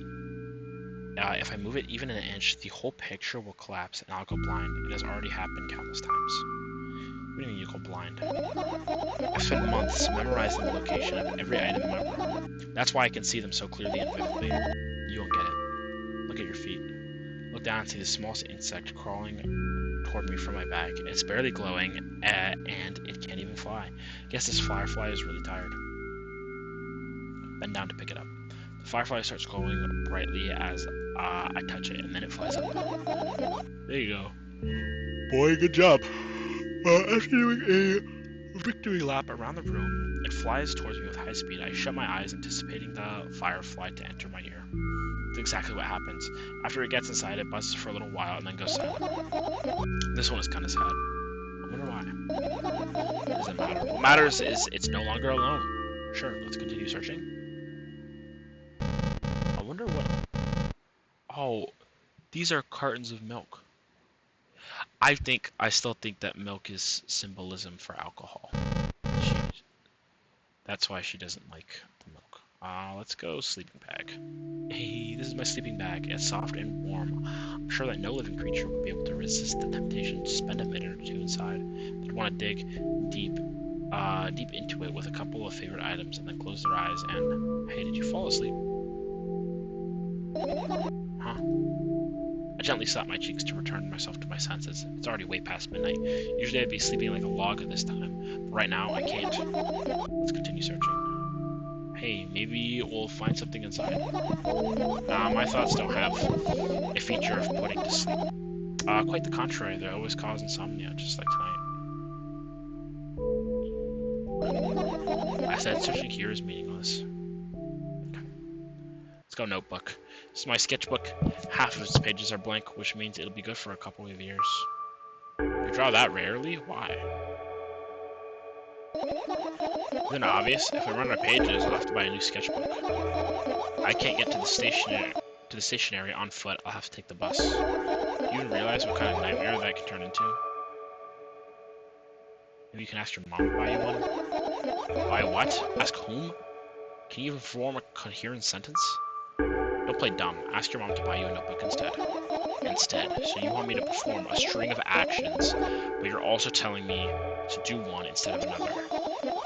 it even an inch, the whole picture will collapse and I'll go blind. It has already happened countless times. What do you mean you go blind? I've spent months memorizing the location of every item in my room. That's why I can see them so clearly and vividly. You won't get it. Look at your feet. Look down and see the smallest insect crawling toward me from my bag. It's barely glowing, and it can't even fly. Guess this firefly is really tired. Bend down to pick it up. The firefly starts glowing brightly as I touch it, and then it flies up. There you go. Boy, good job. After doing a victory lap around the room, it flies towards me with high speed. I shut my eyes, anticipating the firefly to enter my ear. That's exactly what happens. After it gets inside, it buzzes for a little while and then goes silent. This one is kind of sad. I wonder why. It doesn't matter. What matters is it's no longer alone. Sure, let's continue searching. I wonder what... Oh, these are cartons of milk. I still think that milk is symbolism for alcohol. That's why she doesn't like the milk. Let's go sleeping bag. Hey, this is my sleeping bag. It's soft and warm. I'm sure that no living creature would be able to resist the temptation to spend a minute or two inside. They'd want to dig deep into it with a couple of favorite items and then close their eyes and, hey, did you fall asleep? Huh? gently slapped my cheeks to return myself to my senses. It's already way past midnight. Usually I'd be sleeping like a log at this time, but right now I can't. Let's continue searching. Hey, maybe we'll find something inside. Nah, my thoughts don't have a feature of putting to sleep. Quite the contrary, they always cause insomnia, just like tonight. I said searching here is meaningless. Let's go notebook. This is my sketchbook. Half of its pages are blank, which means it'll be good for a couple of years. You draw that rarely? Why? Isn't it obvious? If I run out of pages, I'll have to buy a new sketchbook. I can't get to the stationery on foot. I'll have to take the bus. Do you even realize what kind of nightmare that can turn into? Maybe you can ask your mom to buy you one? Buy what? Ask whom? Can you even form a coherent sentence? Don't play dumb. Ask your mom to buy you a notebook instead. So you want me to perform a string of actions, but you're also telling me to do one instead of another.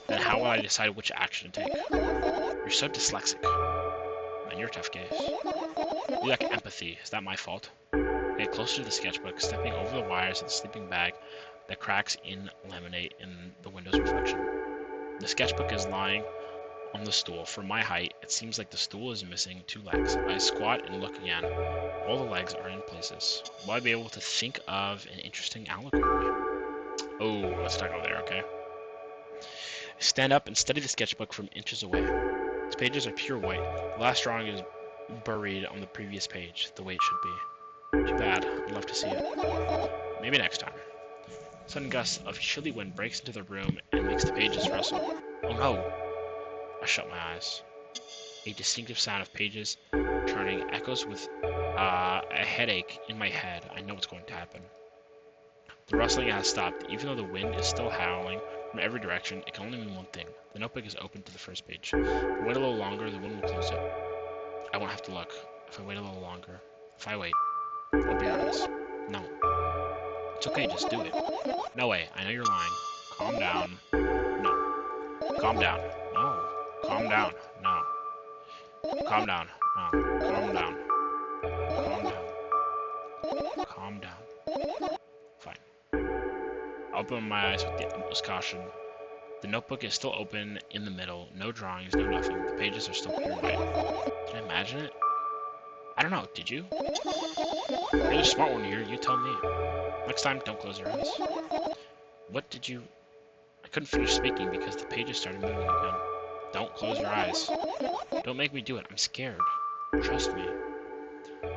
Then how will I decide which action to take? You're so dyslexic. Man, you're a tough case. You lack empathy. Is that my fault? I get closer to the sketchbook, stepping over the wires of the sleeping bag that cracks in laminate in the window's reflection. The sketchbook is lying on the stool. From my height, it seems like the stool is missing 2 legs. I squat and look again. All the legs are in places. Will I be able to think of an interesting allegory? Oh, let's not go there, okay? Stand up and study the sketchbook from inches away. Its pages are pure white. The last drawing is buried on the previous page, the way it should be. Too bad. I'd love to see it. Maybe next time. A sudden gust of chilly wind breaks into the room and makes the pages rustle. Oh no! I shut my eyes. A distinctive sound of pages turning echoes with a headache in my head. I know what's going to happen. The rustling has stopped. Even though the wind is still howling from every direction, it can only mean one thing. The notebook is open to the first page. If I wait a little longer, the wind will close it. I won't have to look. If I wait a little longer. If I wait. Open your eyes. No. It's okay, just do it. No way. I know you're lying. Calm down. No. Calm down. No. Calm down. No. Calm down. No. Calm down. Calm down. Calm down. Fine. I open my eyes with the utmost caution. The notebook is still open in the middle. No drawings, no nothing. The pages are still pure white. Did I imagine it? I don't know. Did you? You're the smart one here. You tell me. Next time, don't close your eyes. What did you... I couldn't finish speaking because the pages started moving again. Don't close your eyes. Don't make me do it. I'm scared. Trust me.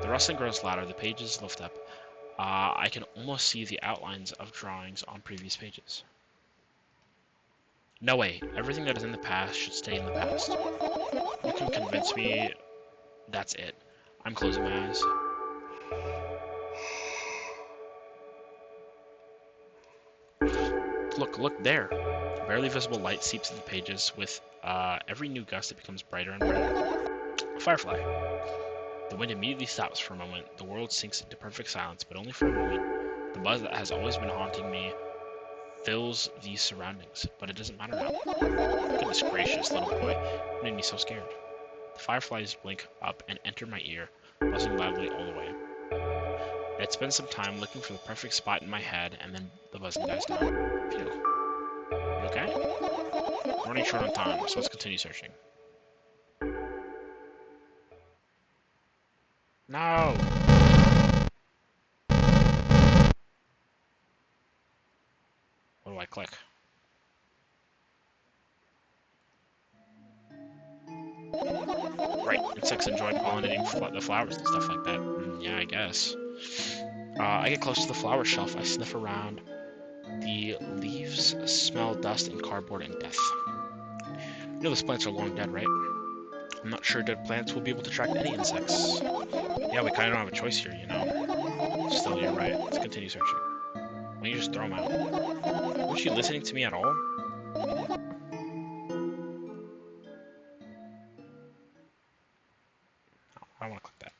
The rustling grows louder. The pages lift up. I can almost see the outlines of drawings on previous pages. No way. Everything that is in the past should stay in the past. You can convince me that's it. I'm closing my eyes. Look there. Barely visible light seeps into the pages. With every new gust, it becomes brighter and brighter. A firefly. The wind immediately stops for a moment. The world sinks into perfect silence, but only for a moment. The buzz that has always been haunting me fills these surroundings, but it doesn't matter now. Goodness gracious, little boy. It made me so scared. The fireflies blink up and enter my ear, buzzing loudly all the way. I'd spend some time looking for the perfect spot in my head, and then the buzzing dies down. Phew. You okay? I'm running short on time, so let's continue searching. No! What do I click? Right, insects enjoy pollinating the flowers and stuff like that. Yeah, I guess. I get close to the flower shelf. I sniff around. The leaves smell dust and cardboard and death. You know those plants are long dead, right? I'm not sure dead plants will be able to attract any insects. Yeah, we kind of don't have a choice here, you know. Still, you're right. Let's continue searching. Why don't you just throw them out? Weren't you listening to me at all? I don't want to click that.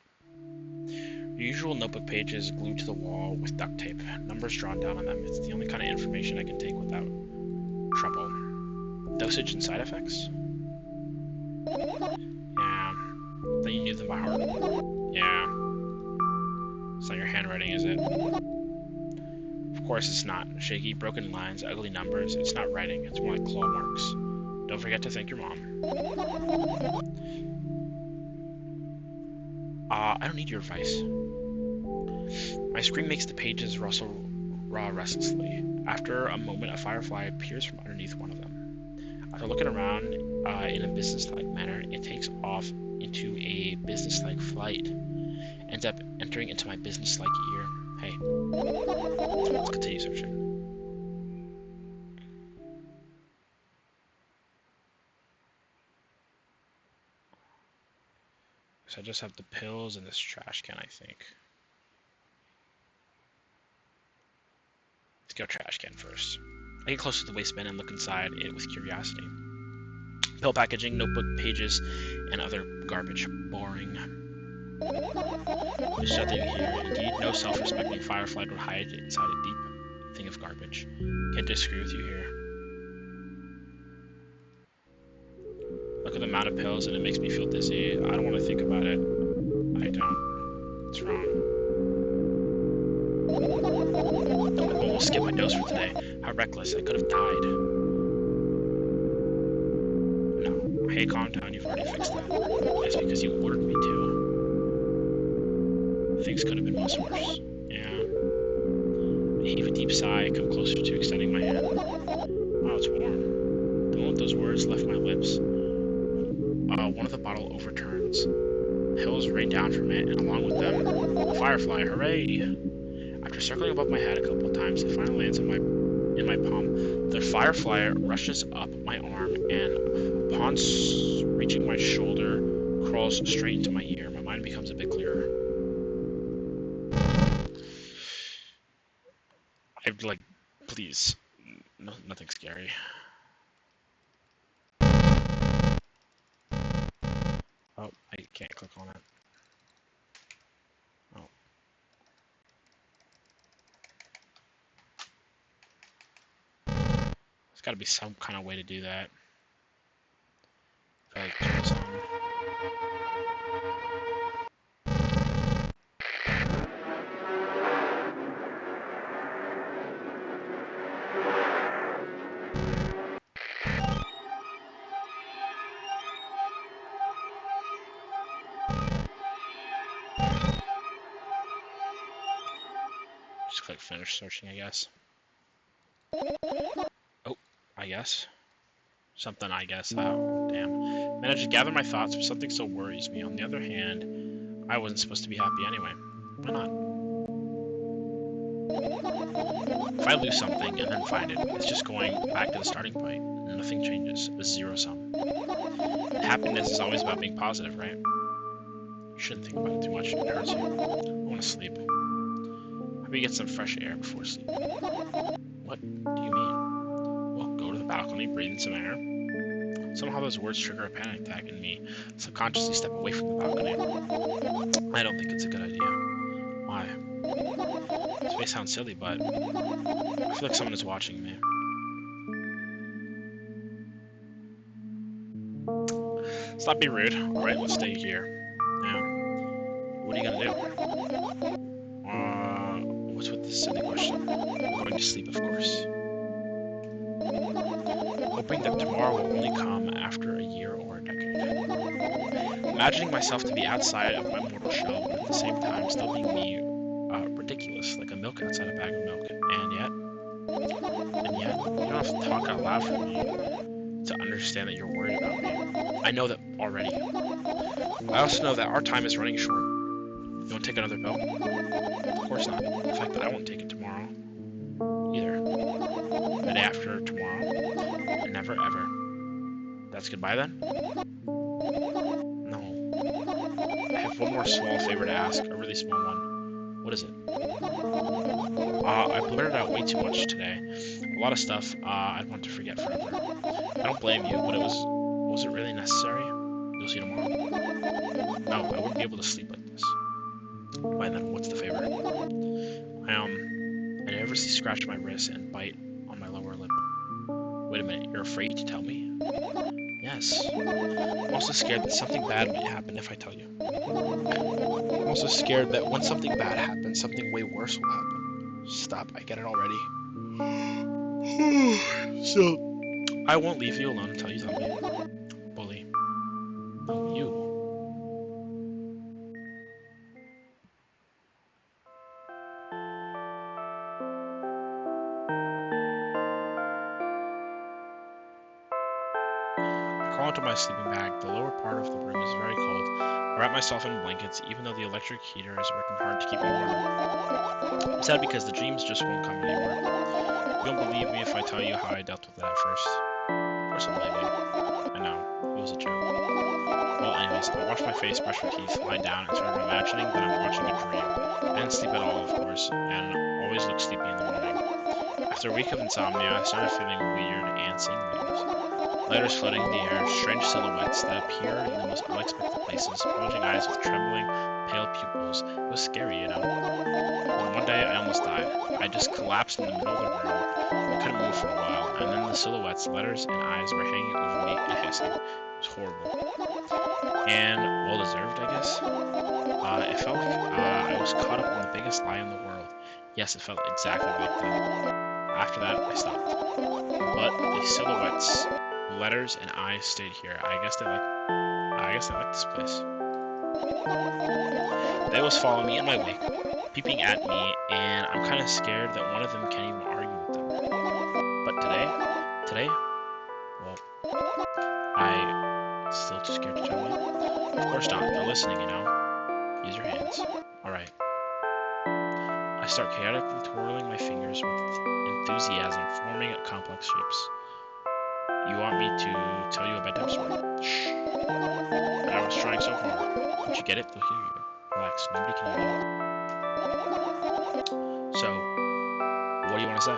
Your usual notebook page is glued to the wall with duct tape. Numbers drawn down on them. It's the only kind of information I can take without trouble. Dosage and side effects? Yeah. Thought you knew them by heart. Yeah. It's not your handwriting, is it? Of course it's not. Shaky, broken lines, ugly numbers. It's not writing. It's more like claw marks. Don't forget to thank your mom. I don't need your advice. My scream makes the pages rustle restlessly. After a moment, a firefly appears from underneath one of them. After looking around in a business-like manner, it takes off into a business-like flight. Ends up entering into my business-like ear. Hey, let's continue searching. So I just have the pills and this trash can, I think. Let's go trash can first. I get close to the waste bin and look inside it with curiosity. Pill packaging, notebook pages, and other garbage. Boring. There's nothing here. Indeed, no self-respecting firefly would hide inside a deep thing of garbage. Can't disagree with you here. Look at the amount of pills and it makes me feel dizzy. I don't want to think about it. I don't. What's wrong? I almost skipped my dose for today. How reckless. I could have died. No. Hey, calm down. You've already fixed that. It's because you ordered me to. Things could have been much worse. Yeah. I heave a deep sigh, come closer to extending my hand. Wow, it's warm. The moment those words left my lips, one of the bottle overturns. Pills rain down from it, and along with them, a firefly. Hooray! After circling above my head a couple of times, it finally lands in my palm. The firefly rushes up my arm, and upon reaching my shoulder, crawls straight into my ear. My mind becomes a bit clearer. I'd like, please, no, nothing scary. Oh, I can't click on it. Oh. There's gotta be some kind of way to do that. Like, turn this on. Just click finish searching, I guess. Oh, I guess. Something, I guess. Oh, damn. Managed to gather my thoughts, but something still worries me. On the other hand, I wasn't supposed to be happy anyway. Why not? If I lose something and then find it, it's just going back to the starting point. Nothing changes. It's zero sum. Happiness is always about being positive, right? You shouldn't think about it too much. It hurts you. I want to sleep. Maybe get some fresh air before sleep. What do you mean? Well, go to the balcony, breathe in some air. Somehow those words trigger a panic attack in me. Subconsciously step away from the balcony. I don't think it's a good idea. Why? This may sound silly, but I feel like someone is watching me. Stop being rude. Alright, let's stay here. Now, what are you gonna do? What's with this silly question? I'm going to sleep, of course. Hoping that tomorrow will only come after a year or a decade. Imagining myself to be outside of my mortal shell, but at the same time still being me, ridiculous, like a milk outside a bag of milk. And yet, you don't have to talk out loud for me to understand that you're worried about me. I know that already. I also know that our time is running short. You want to take another pill? Of course not. In fact, that I won't take it tomorrow either. The day after tomorrow, and never ever. That's goodbye then? No. I have one more small favor to ask, a really small one. What is it? I blurted out way too much today. A lot of stuff I'd want to forget forever. I don't blame you, but was it really necessary? You'll see tomorrow. No, I wouldn't be able to sleep like this. Why then, what's the favor? I nervously scratch my wrist and bite on my lower lip. Wait a minute, you're afraid to tell me? Yes. I'm also scared that something bad might happen if I tell you. I'm also scared that when something bad happens, something way worse will happen. Stop, I get it already. So, I won't leave you alone until you tell me. Bully. No, you. I crawl into my sleeping bag. The lower part of the room is very cold. I wrap myself in blankets, even though the electric heater is working hard to keep me warm. I'm sad because the dreams just won't come anymore. You won't believe me if I tell you how I dealt with it at first. Of course I'll believe you. I know, it was a joke. Well, anyways, I wash my face, brush my teeth, lie down, and start imagining that I'm watching a dream. I didn't sleep at all, of course, and always look sleepy in the morning. After a week of insomnia, I started feeling weird and seeing things. Letters floating in the air, strange silhouettes that appear in the most unexpected places, bulging eyes with trembling, pale pupils. It was scary, you know. And one day I almost died. I just collapsed in the middle of the room. I couldn't move for a while, and then the silhouettes, letters, and eyes were hanging over me and hissing. It was horrible. And well deserved, I guess. It felt like I was caught up in the biggest lie in the world. Yes, it felt exactly like that. After that, I stopped. But the silhouettes, letters, and eyes stayed here. I guess they like this place. They always follow me in my wake, peeping at me, and I'm kind of scared that one of them can't even argue with them. But today, well, I still too scared to tell you. Of course not. They're listening, you know. Use your hands. All right. I start chaotically twirling my fingers with enthusiasm, forming complex shapes. You want me to tell you a bedtime story? Shh. I was trying so hard. Don't you get it? They'll hear you. Relax. Nobody can hear you. So, what do you want to say?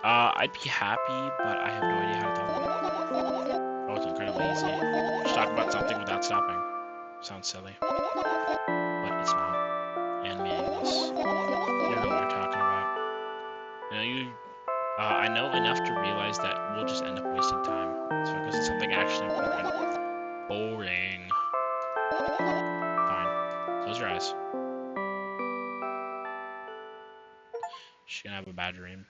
I'd be happy, but I have no idea how to tell them. Oh, it's incredibly easy. Just talk about something without stopping. Sounds silly. But it's not. And meaningless. You don't know what you're talking about. I know enough to realize that we'll just end up wasting time. Let's focus on something actually important. Boring. Fine. Close your eyes. She's gonna have a bad dream.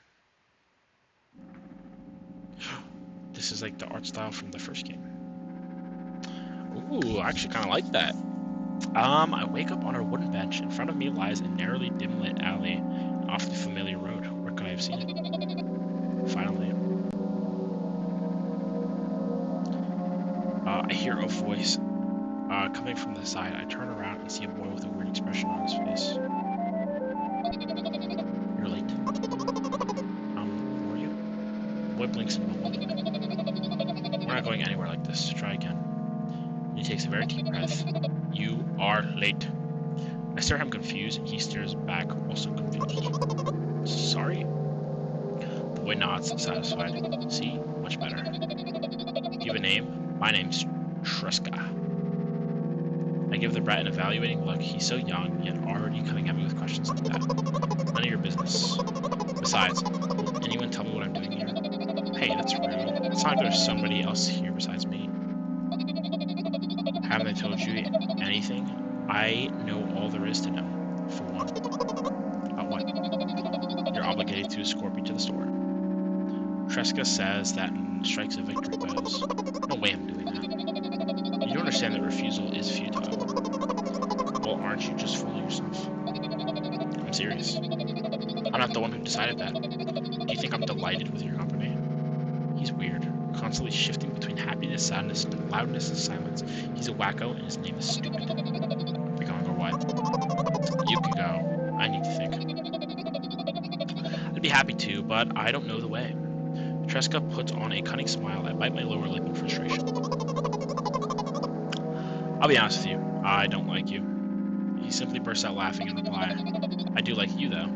This is like the art style from the first game. Ooh, I actually kind of like that. I wake up on a wooden bench. In front of me lies a narrowly dim-lit alley, an awfully familiar road. Where could I have seen it? Finally. I hear a voice coming from the side. I turn around and see a boy with a weird expression on his face. You're late. Who are you? The boy blinks in bewilderment. We're not going anywhere like this. Try again. And he takes a very deep breath. You are late. I stare at him confused, and he stares back, also confused. Sorry? The boy nods, satisfied. See? Much better. Do you have a name? My name's Treska. I give the brat an evaluating look. He's so young, yet already coming at me with questions like that. None of your business. Besides, will anyone tell me what I'm doing here? Hey, that's rude. It's not like there's somebody else here besides me. Haven't I told you anything? I know all there is to know, for one. What? You're obligated to escort me to the store. Treska says that and strikes a victory pose. No way I'm doing that. You do understand that refusal is futile. Well, aren't you just fooling yourself? I'm serious. I'm not the one who decided that. Do you think I'm delighted with your company? He's weird. We're constantly shifting between happiness, sadness, loudness, and silence. He's a wacko, and his name is Stupid. We're going or what? You can go. I need to think. I'd be happy to, but I don't know the way. Treska puts on a cunning smile. I bite my lower lip in frustration. I'll be honest with you. I don't like you. He simply bursts out laughing in reply. I do like you, though.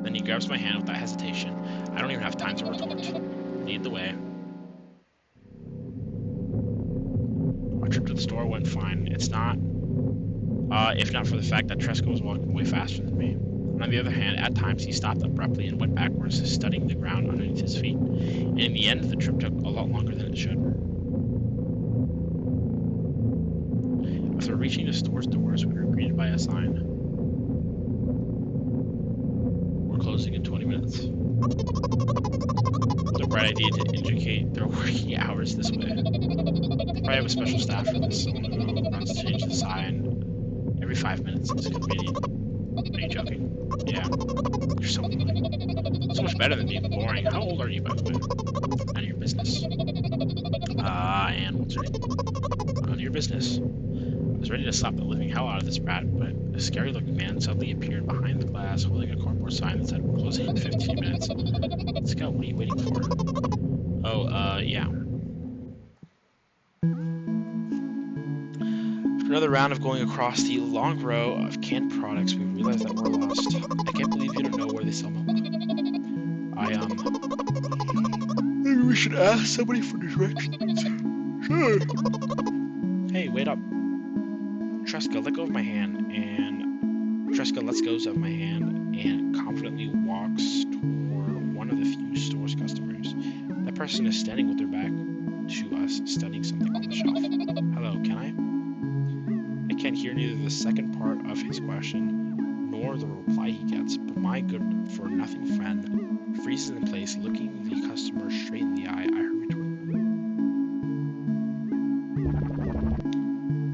Then he grabs my hand without hesitation. I don't even have time to retort. Lead the way. Our trip to the store went fine. It's not, if not for the fact that Treska was walking way faster than me. And on the other hand, at times he stopped abruptly and went backwards, studying the ground underneath his feet. And in the end, the trip took a lot longer than it should. reaching the store's doors, we were greeted by a sign. We're closing in 20 minutes. The bright idea to indicate their working hours this way. Probably have a special staff for this, someone who runs to change the sign every 5 minutes. It's convenient. Are you joking? Yeah. You're so annoying. So much better than being boring. How old are you, by the way? None of your business. And what's your name? None of your business. I was ready to slap the living hell out of this brat, but a scary-looking man suddenly appeared behind the glass, holding a cardboard sign that said, "We're closing in 15 minutes. Let's go. What are you waiting for? Oh, yeah. After another round of going across the long row of canned products, we realized that we're lost. I can't believe you don't know where they sell milk. Maybe we should ask somebody for directions. Sure. Hey, wait up. Tresca, let go of my hand, and Tresca lets go of my hand and confidently walks toward one of the few store's customers. That person is standing with their back to us, studying something on the shelf. Hello, can I? I can't hear neither the second part of his question nor the reply he gets, but my good-for-nothing friend freezes in place, looking the customer straight in the eye. I hurry toward him.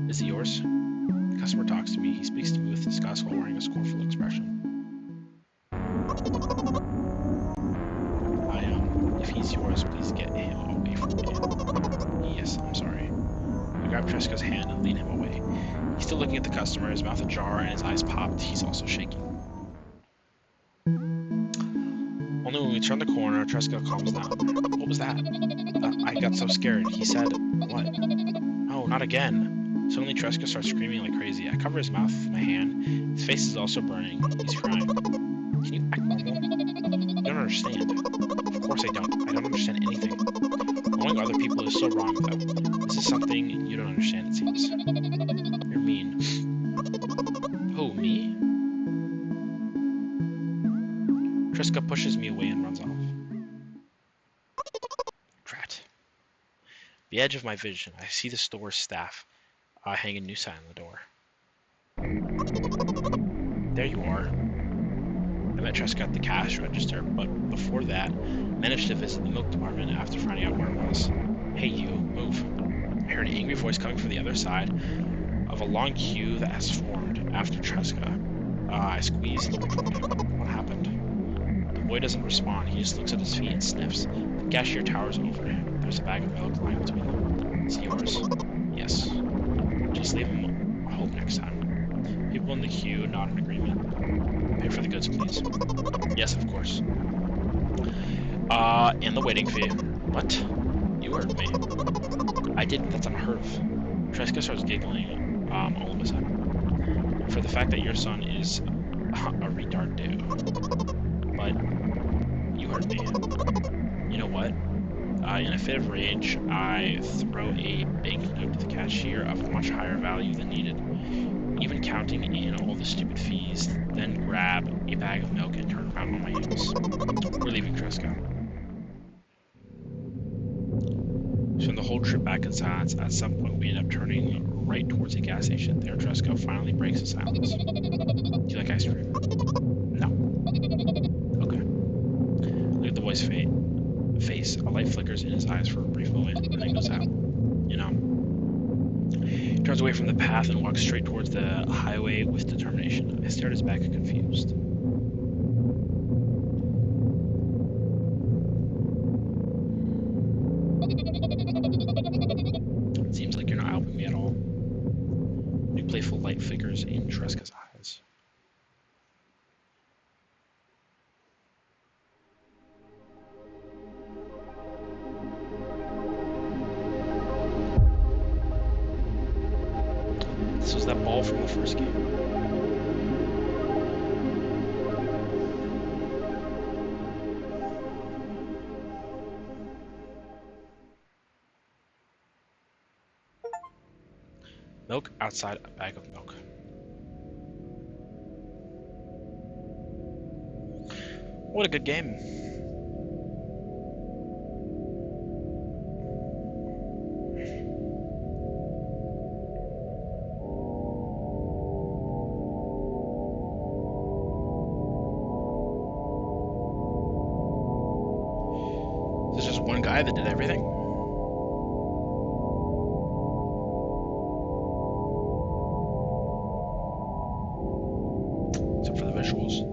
Is it yours? The customer talks to me. He speaks to me with disgust while wearing a scornful expression. If he's yours, please get him away from me. Yes, I'm sorry. I grab Tresca's hand and lead him away. He's still looking at the customer, his mouth ajar and his eyes popped. He's also shaking. Only when we turn the corner, Tresca calms down. What was that? I got so scared. He said, what? No, not again. Suddenly Tresca starts screaming like crazy. I cover his mouth with my hand. His face is also burning. He's crying. Can you act normal? You don't understand. Of course I don't. I don't understand anything. Knowing other people is so wrong, though. This is something you don't understand, it seems. You're mean. Who, me? Tresca pushes me away and runs off. Drat. The edge of my vision, I see the store's staff hang a new sign on the door. There you are. I met Tresca at the cash register, but before that, managed to visit the milk department after finding out where it was. Hey you, move. I heard an angry voice coming from the other side of a long queue that has formed after Tresca. I squeezed and joined him. What happened? The boy doesn't respond. He just looks at his feet and sniffs. The cashier towers over him. There's a bag of milk lying between them. Is it yours? Yes. Just leave him home next time. People in the queue nod in agreement. Pay for the goods, please. Yes, of course. And the waiting fee. What? You heard me. I didn't. That's unheard of. Tresca starts giggling, all of a sudden. For the fact that your son is a retard dude. But you heard me. You know what? In a fit of rage, I throw a banknote to the cashier of a much higher value than needed, even counting in all the stupid fees, then grab a bag of milk and turn around on my heels. We're leaving Tresca. So the whole trip back in silence, at some point we end up turning right towards a gas station. There, Tresca finally breaks the silence. Do you like ice cream? No. Okay. Look at the boy's face. A light flickers in his eyes for a brief moment, and then goes out. You know. He turns away from the path and walks straight towards the highway with determination. I stare at his back, confused. It seems like you're not helping me at all. New playful light flickers in Tresca's eyes. This was that ball from the first game. Milk outside a bag of milk. What a good game. guy that did everything. Except for the visuals.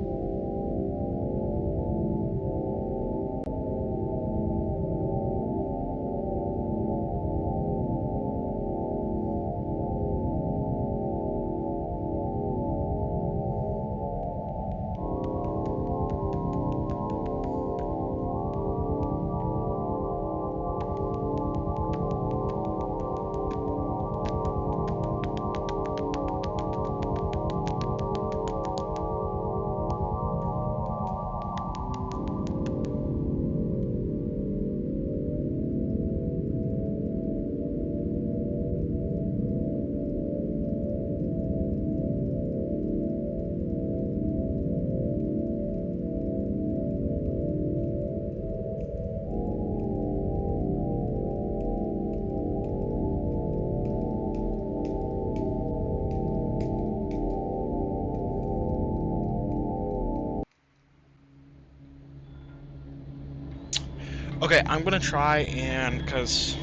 Okay, I'm gonna try and, because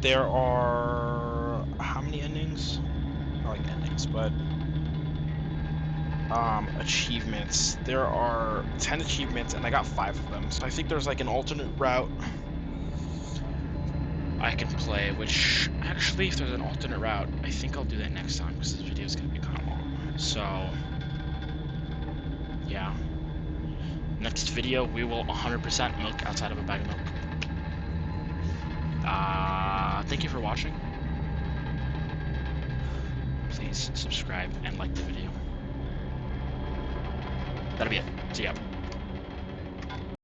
there are, how many endings? Not like endings, but achievements. There are 10 achievements, and I got 5 of them. So I think there's like an alternate route I can play, which, actually, if there's an alternate route, I think I'll do that next time, because this video is gonna be kind of long. So, yeah. Next video, we will 100% milk outside of a bag of milk. Thank you for watching. Please subscribe and like the video. That'll be it. See ya.